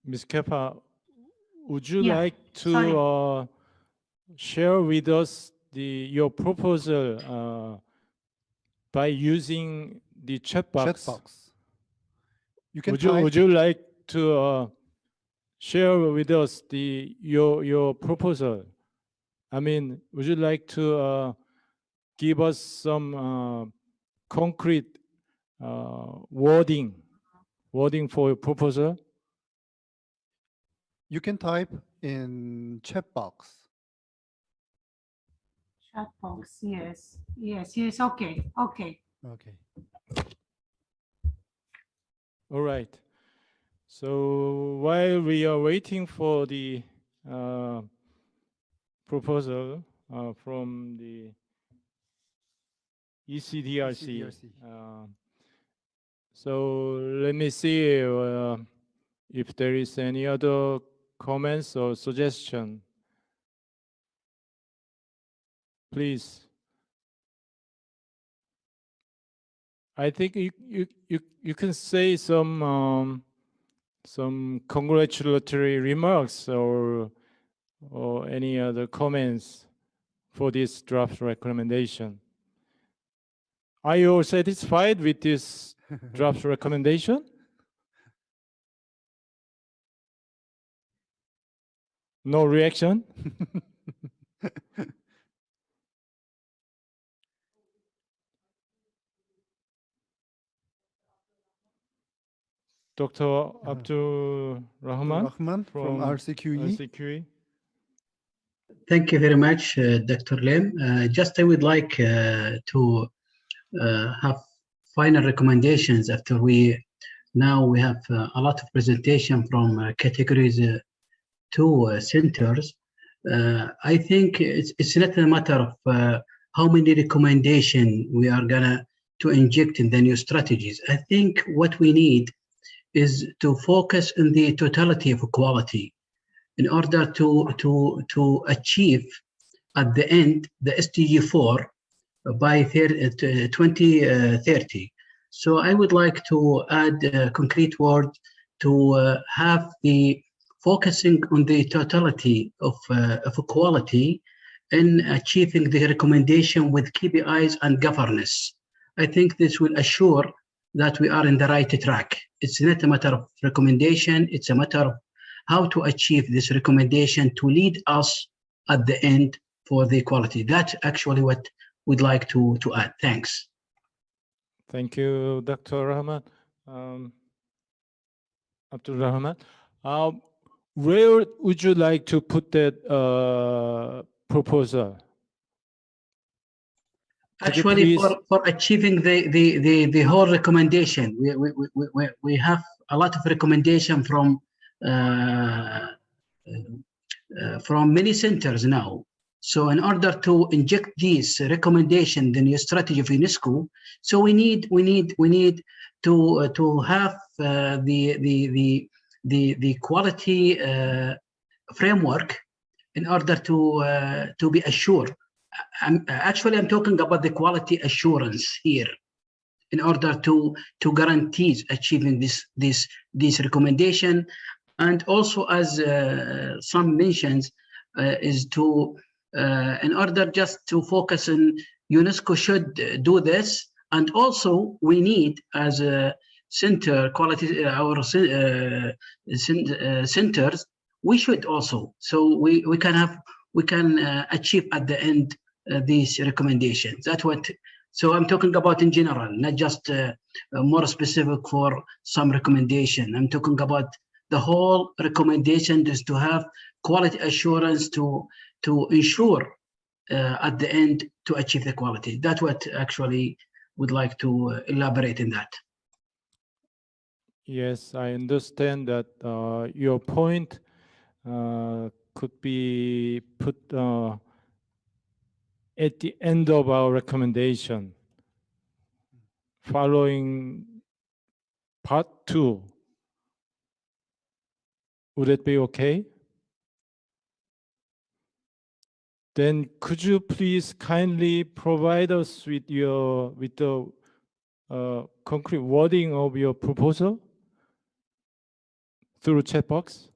Ms. Kefah, would you Yeah, like to share with us your proposal by using the chat box? You can Would you like to share with us your proposal? I mean, would you like to give us some concrete wording for your proposal? You can type in chat box. Chat box, yes, okay. Okay. All right. So while we are waiting for the proposal from the ECDRC. So let me see if there is any other comments or suggestion. Please. I think you can say some congratulatory remarks or any other comments for this draft recommendation. Are you all satisfied with this draft recommendation? No reaction? Dr. Abdul Rahman from RCQE. Thank you very much, Dr. Lim. Just I would like to have final recommendations after we have a lot of presentation from categories 2 centers. I think it's not a matter of how many recommendations we are gonna to inject in the new strategies. I think what we need is to focus on the totality of quality in order to achieve at the end the SDG 4 by 2030. So I would like to add a concrete word to have the focusing on the totality of quality in achieving the recommendation with KPIs and governance. I think this will assure that we are in the right track. It's not a matter of recommendation, it's a matter of how to achieve this recommendation to lead us at the end for the quality. That's actually what we'd like to add. Thanks. Thank you, Dr. Rahman. Abdul Rahman. Where would you like to put that proposal? Actually, for achieving the whole recommendation, we have a lot of recommendation from many centers now. So in order to inject these recommendations in the new strategy of UNESCO, so we need to have the quality framework in order to be assured. I'm talking about the quality assurance here in order to guarantee achieving this recommendation. And also, as some mentions, is to in order just to focus on UNESCO should do this, and also we need as a center quality our centers, we should also, so we can achieve at the end these recommendations. That's what. So I'm talking about in general, not just more specific for some recommendation. I'm talking about the whole recommendation is to have quality assurance to ensure at the end to achieve the quality. That's what actually would like to elaborate in that. Yes, I understand that your point could be put at the end of our recommendation, following part 2. Would it be okay? Then could you please kindly provide us with the concrete wording of your proposal through chat box?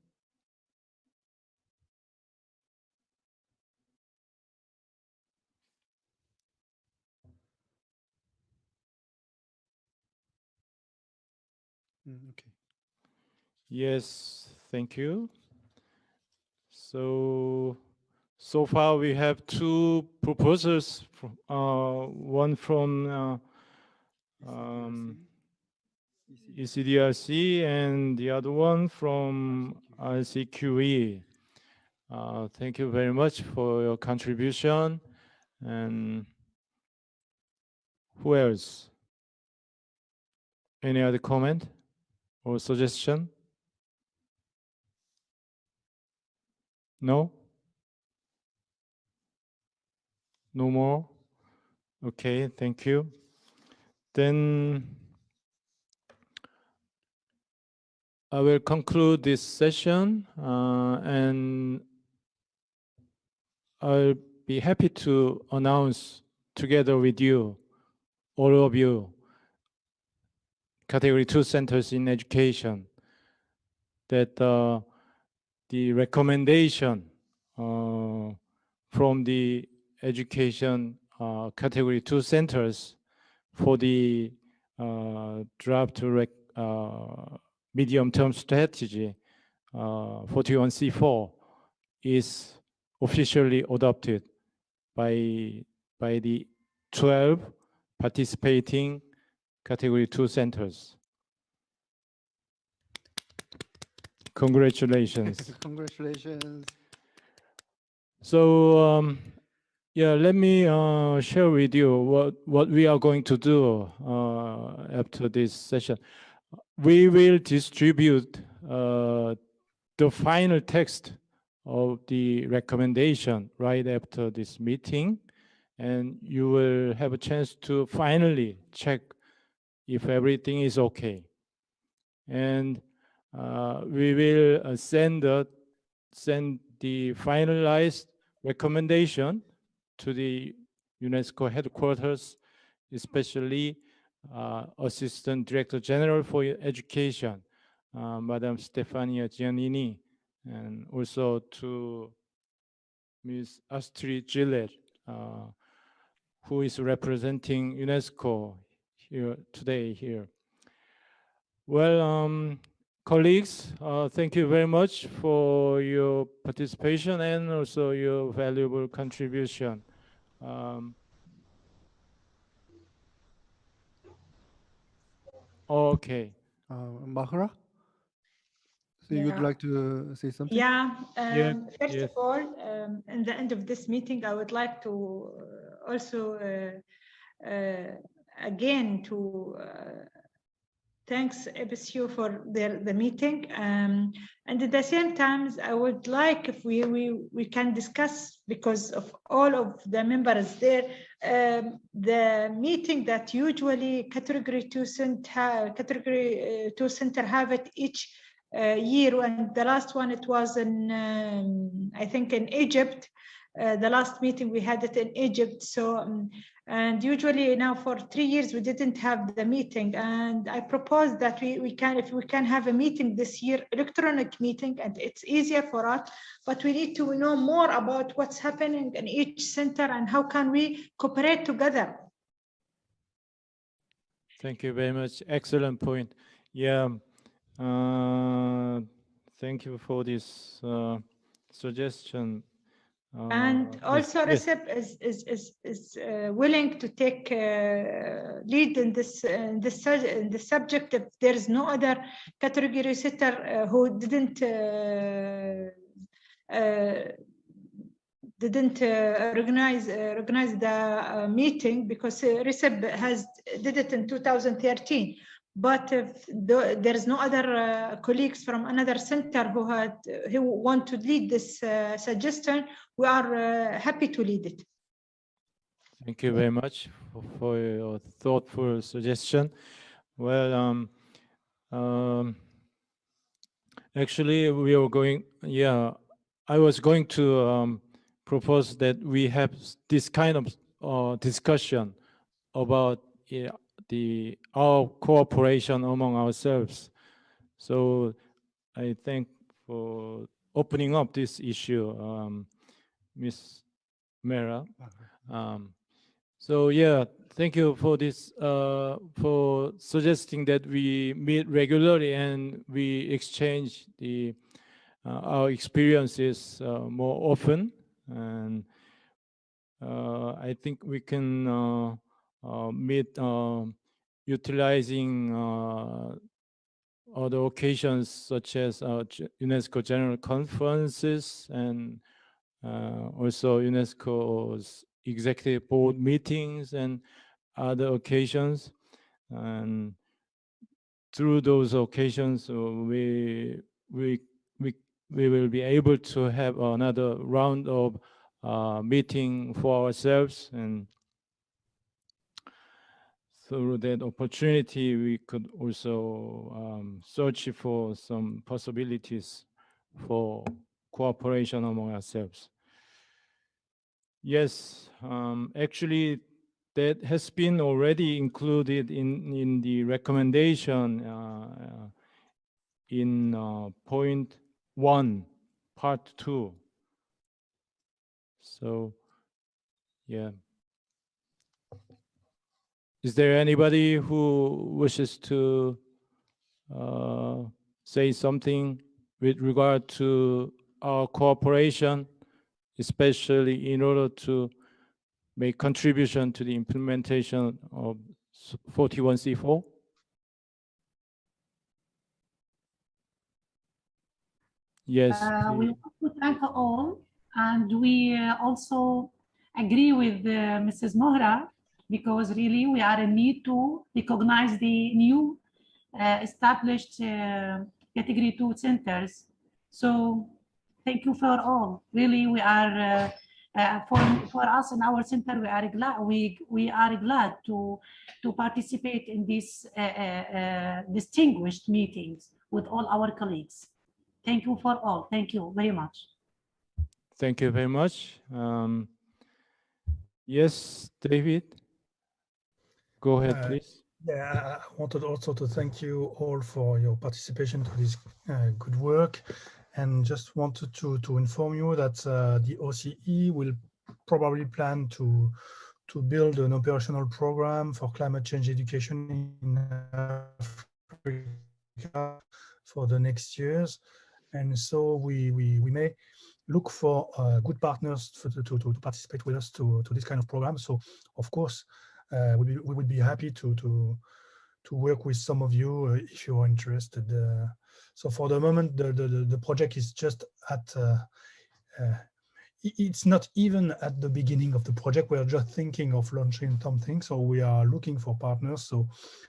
Okay. Yes, thank you. So far we have two proposals, one from ECDRC and the other one from RCQE. Thank you very much for your contribution. And who else? Any other comment or suggestion? No? No more? Okay, thank you. Then I will conclude this session and I'll be happy to announce together with you, all of you, Category 2 centers in education, that the recommendation from the education Category 2 centers for the draft medium-term strategy 41C4 is officially adopted by the 12 participating Category 2 centers. Congratulations. Congratulations. So yeah, let me share with you what we are going to do after this session. We will distribute the final text of the recommendation right after this meeting, and you will have a chance to finally check if everything is okay. And we will send the finalized recommendation to the UNESCO headquarters, especially Assistant Director General for Education, Madam Stefania Giannini, and also to Ms. Astrid Gillet, who is representing UNESCO here today. Well, colleagues, thank you very much for your participation and also your valuable contribution. Okay. Mahra? So you'd like to say something? Yeah. First yes. of all, in the end of this meeting, I would like to also again to thanks FSU for the meeting, and at the same time, I would like if we can discuss, because of all of the members there, the meeting that usually Category 2 center have it each year, and the last one it was in I think in Egypt. The last meeting we had it in Egypt. So and usually now for 3 years we didn't have the meeting, and I propose that we can, if we can have a meeting this year, electronic meeting, and it's easier for us, but we need to know more about what's happening in each center and how can we cooperate together. Thank you very much. Excellent point. Yeah. Thank you for this suggestion. And also yes. Recep is willing to take lead in this subject. If there is no other category center who didn't organize the meeting, because Recep did it in 2013. But if there is no other colleagues from another center who want to lead this suggestion, we are happy to lead it. Thank you very much for your thoughtful suggestion. Well, actually, we are going. Yeah, I was going to propose that we have this kind of discussion about our cooperation among ourselves. So I thank for opening up this issue, Ms. Mera. So yeah, thank you for this, for suggesting that we meet regularly and we exchange our experiences more often. And I think we can meet utilizing other occasions such as UNESCO General Conferences and also UNESCO's executive board meetings and other occasions. And through those occasions, we will be able to have another round of meeting for ourselves, and through that opportunity, we could also search for some possibilities for cooperation among ourselves. Yes, actually, that has been already included in the recommendation in point 1, part 2. So, yeah. Is there anybody who wishes to say something with regard to our cooperation, especially in order to make contribution to the implementation of 41C4? Yes. We want to thank all, and we also agree with Mrs. Mohra, because really we are in need to recognize the new established category 2 centers. So thank you for all. Really, we are for us in our center, we are glad to participate in these distinguished meetings with all our colleagues. Thank you for all. Thank you very much. Thank you very much. Yes, David. Go ahead, please. Yeah, I wanted also to thank you all for your participation to this good work, and just wanted to inform you that the OCE will probably plan to build an operational program for climate change education in Africa for the next years, and so we may look for good partners to participate with us to this kind of program. So of course, we would be happy to work with some of you if you are interested. So for the moment, the project is just at, it's not even at the beginning of the project. We are just thinking of launching something. So we are looking for partners.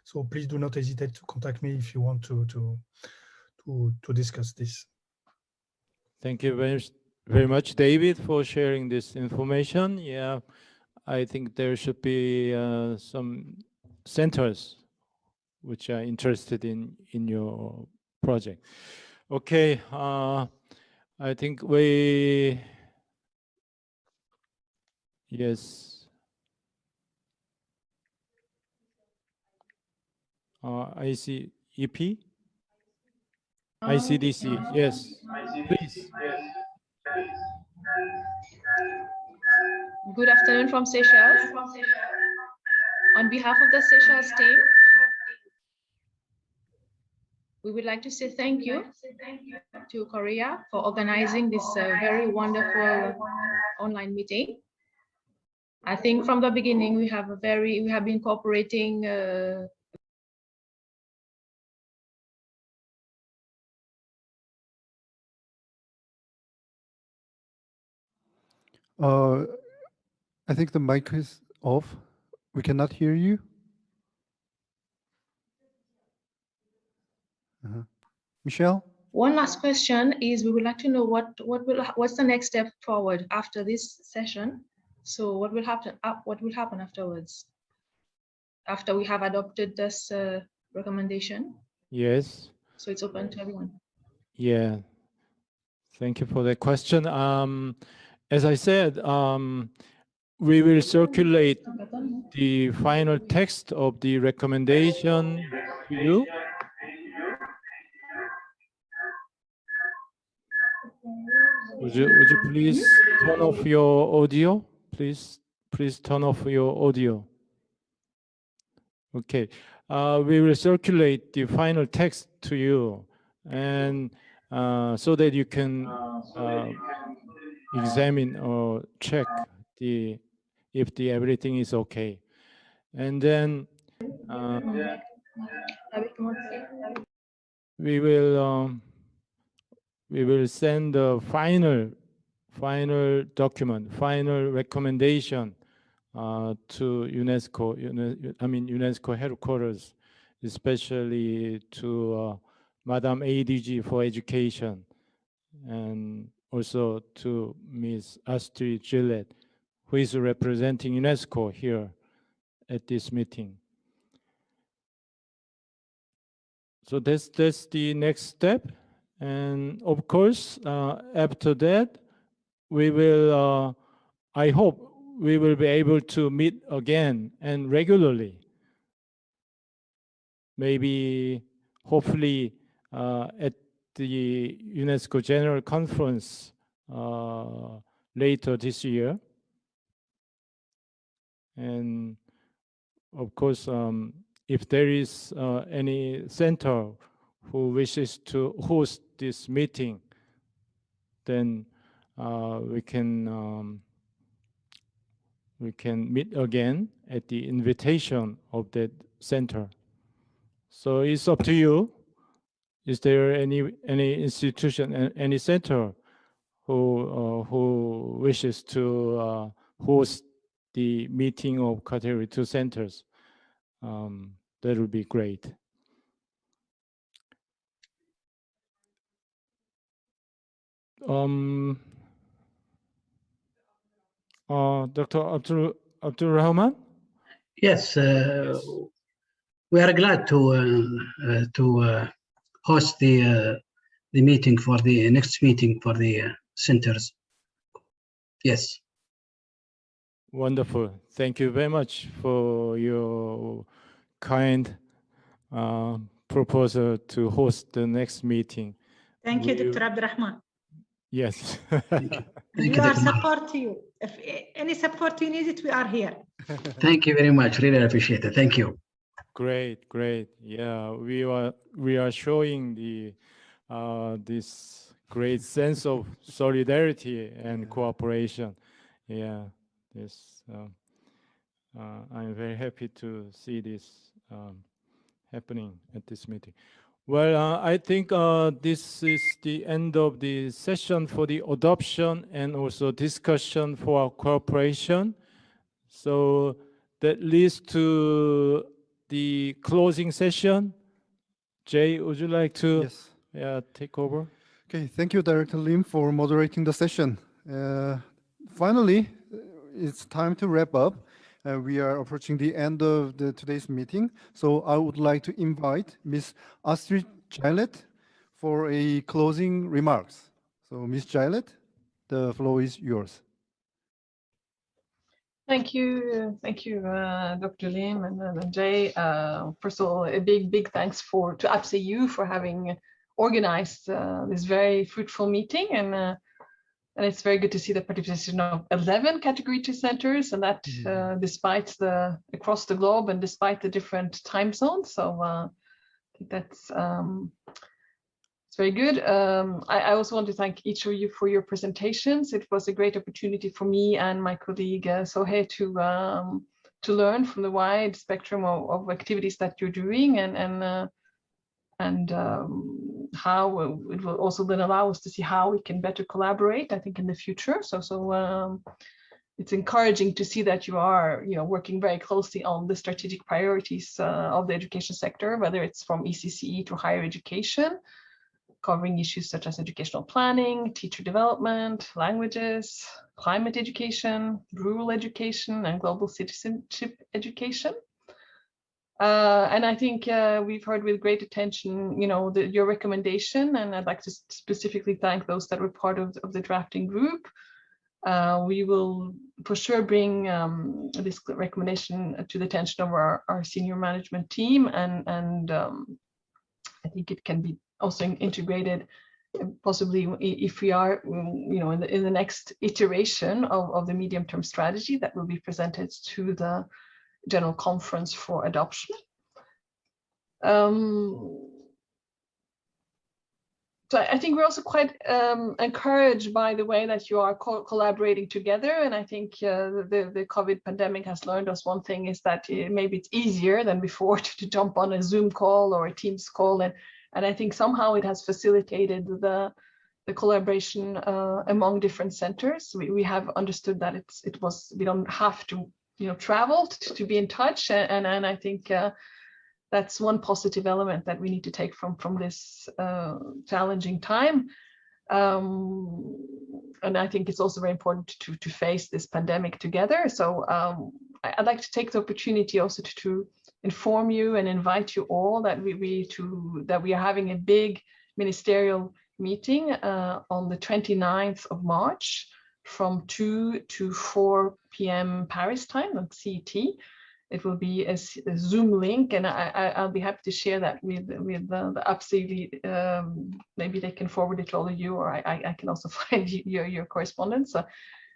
So please do not hesitate to contact me if you want to discuss this. Thank you very much, David, for sharing this information. Yeah, I think there should be some centers which are interested in your project. Okay, I think yes. ICEP? ICDC, yes, please. Good afternoon from Seychelles. On behalf of the Seychelles team, we would like to say thank you to Korea for organizing this very wonderful online meeting. I think from the beginning we have been cooperating I think the mic is off. We cannot hear you. Michelle? One last question is, we would like to know what's the next step forward after this session. So what will happen afterwards, after we have adopted this recommendation? Yes. So it's open to everyone. Yeah. Thank you for that question. As I said, we will circulate the final text of the recommendation to you. Would you please turn off your audio? Please turn off your audio. Okay, we will circulate the final text to you, and so that you can examine or check if everything is okay, and then we will send the final document, final recommendation to UNESCO. UNESCO headquarters, especially to Madam ADG for Education, and also to Ms. Astrid Gillette, who is representing UNESCO here at this meeting. So that's the next step. And of course, after that, we will, I hope, we will be able to meet again and regularly. Maybe, hopefully, at the UNESCO General Conference later this year. And of course, if there is any center who wishes to host this meeting, then we can meet again at the invitation of that center. So it's up to you. Is there any institution, any center who wishes to host the meeting of Category 2 centers? That would be great. Dr. Abdul Rahman? Yes, we are glad to host the meeting for the next meeting for the centers. Yes. Wonderful. Thank you very much for your kind proposal to host the next meeting. Thank you, Dr. Abdurrahman. Yes. We are support to you. If any support you need it, we are here. Thank you very much. Really appreciate it. Thank you. Great, great. Yeah, we are showing the this great sense of solidarity and cooperation. Yeah, this I'm very happy to see this happening at this meeting. Well, I think this is the end of the session for the adoption and also discussion for our cooperation. So that leads to the closing session. Jay, would you like to take over? Okay, thank you, Director Lim, for moderating the session. Finally, it's time to wrap up. We are approaching the end of today's meeting. So I would like to invite Ms. Astrid Gillette for a closing remarks. So Ms. Gillette, the floor is yours. Thank you, Dr. Lim and Jay. First of all, a big thanks to FCU for having organized this very fruitful meeting, and it's very good to see the participation of 11 Category 2 centers, and that despite across the globe and despite the different time zones. So I think that's it's very good. I also want to thank each of you for your presentations. It was a great opportunity for me and my colleague Sohe to learn from the wide spectrum of activities that you're doing, and how it will also then allow us to see how we can better collaborate, I think, in the future. So it's encouraging to see that you are, working very closely on the strategic priorities of the education sector, whether it's from ECCE to higher education, covering issues such as educational planning, teacher development, languages, climate education, rural education, and global citizenship education. And I think we've heard with great attention, your recommendation, and I'd like to specifically thank those that were part of the drafting group. We will for sure bring this recommendation to the attention of our senior management team, and I think it can be also integrated, possibly if we are, in the next iteration of the medium-term strategy that will be presented to the General Conference for adoption. So I think we're also quite encouraged by the way that you are collaborating together. And I think the COVID pandemic has learned us one thing, is that maybe it's easier than before to jump on a Zoom call or a Teams call. And I think somehow it has facilitated the collaboration among different centers. We have understood that we don't have to travel to be in touch. And I think that's one positive element that we need to take from this challenging time. And I think it's also very important to face this pandemic together. So I'd like to take the opportunity also to inform you and invite you all that we are having a big ministerial meeting on the 29th of March from 2 to 4 p.m. Paris time, like CET. It will be a Zoom link, and I'll be happy to share that with the absolutely. Maybe they can forward it to all of you, or I can also find your correspondence. So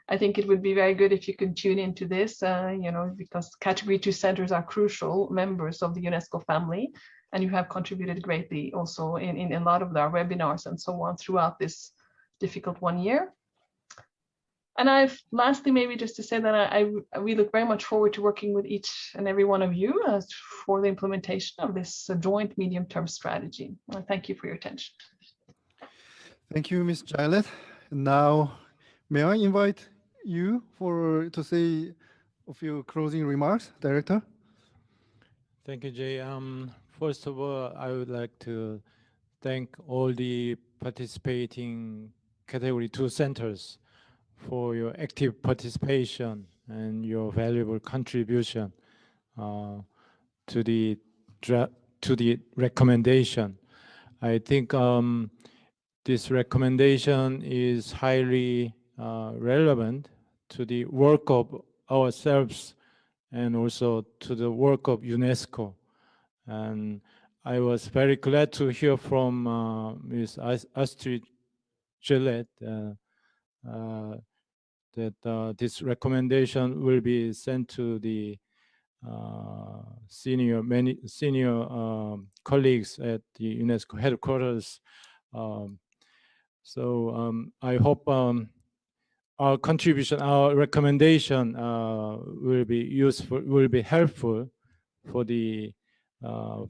I think it would be very good if you can tune into this, because Category 2 centers are crucial members of the UNESCO family, and you have contributed greatly also in a lot of our webinars and so on throughout this difficult 1 year. And lastly, maybe just to say that we look very much forward to working with each and every one of you for the implementation of this joint medium-term strategy. Thank you for your attention. Thank you, Ms. Gilet. Now, may I invite you to say a few closing remarks, Director? Thank you, Jay. First of all, I would like to thank all the participating Category 2 centers for your active participation and your valuable contribution to the recommendation. I think this recommendation is highly relevant to the work of ourselves and also to the work of UNESCO. And I was very glad to hear from Ms. Astrid Gillette that this recommendation will be sent to the senior colleagues at the UNESCO headquarters. I hope our contribution, our recommendation will be useful, will be helpful for the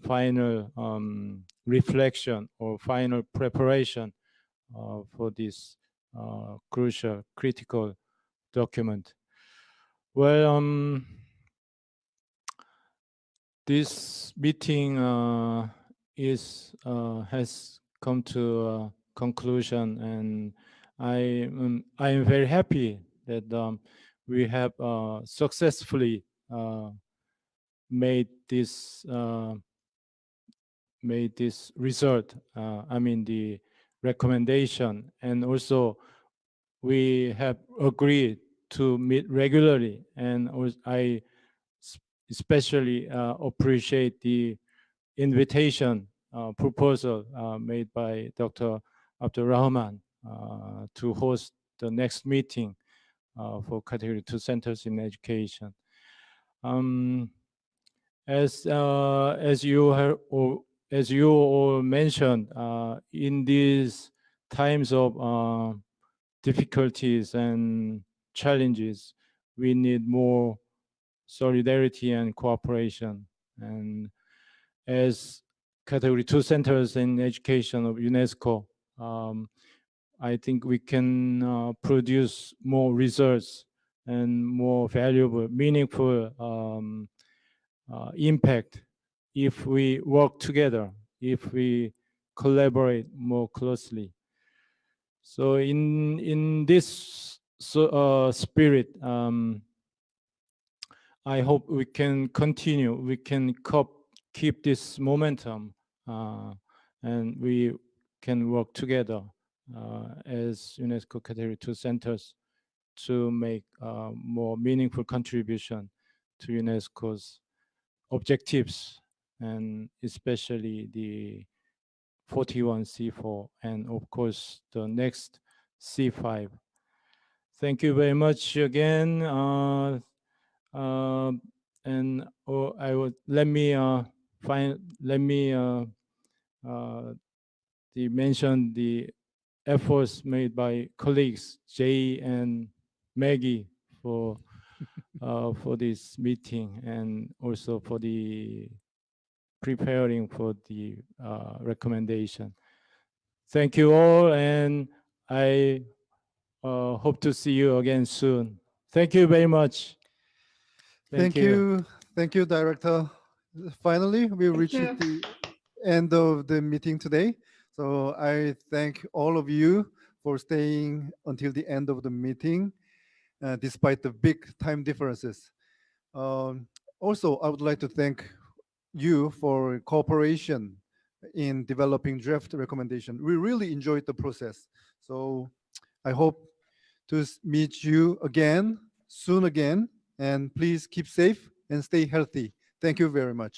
final reflection or final preparation for this crucial, critical document. Well, this meeting has come to a conclusion, and I am very happy that we have successfully made this result. I mean the recommendation, and also we have agreed to meet regularly, and I especially appreciate the invitation proposal made by Dr. Abdulrahman to host the next meeting for Category 2 centers in education. As you all mentioned, in these times of difficulties and challenges, we need more solidarity and cooperation. And as Category 2 centers in education of UNESCO, I think we can produce more results and more valuable, meaningful impact if we work together, if we collaborate more closely. So in this spirit, I hope we can continue, we can keep this momentum, and we can work together as UNESCO Category 2 centers to make more meaningful contribution to UNESCO's objectives, and especially the 41C4 and of course the next C5. Thank you very much again. and let me mention the efforts made by colleagues Jay and Maggie for this meeting, and also for the preparing for the recommendation. Thank you all, and I hope to see you again soon. Thank you very much. Thank you. Thank you, Director. Finally, we reached the end of the meeting today. So I thank all of you for staying until the end of the meeting, despite the big time differences. Also, I would like to thank you for cooperation in developing draft recommendation. We really enjoyed the process. So I hope to meet you again, soon again, and please keep safe and stay healthy. Thank you very much.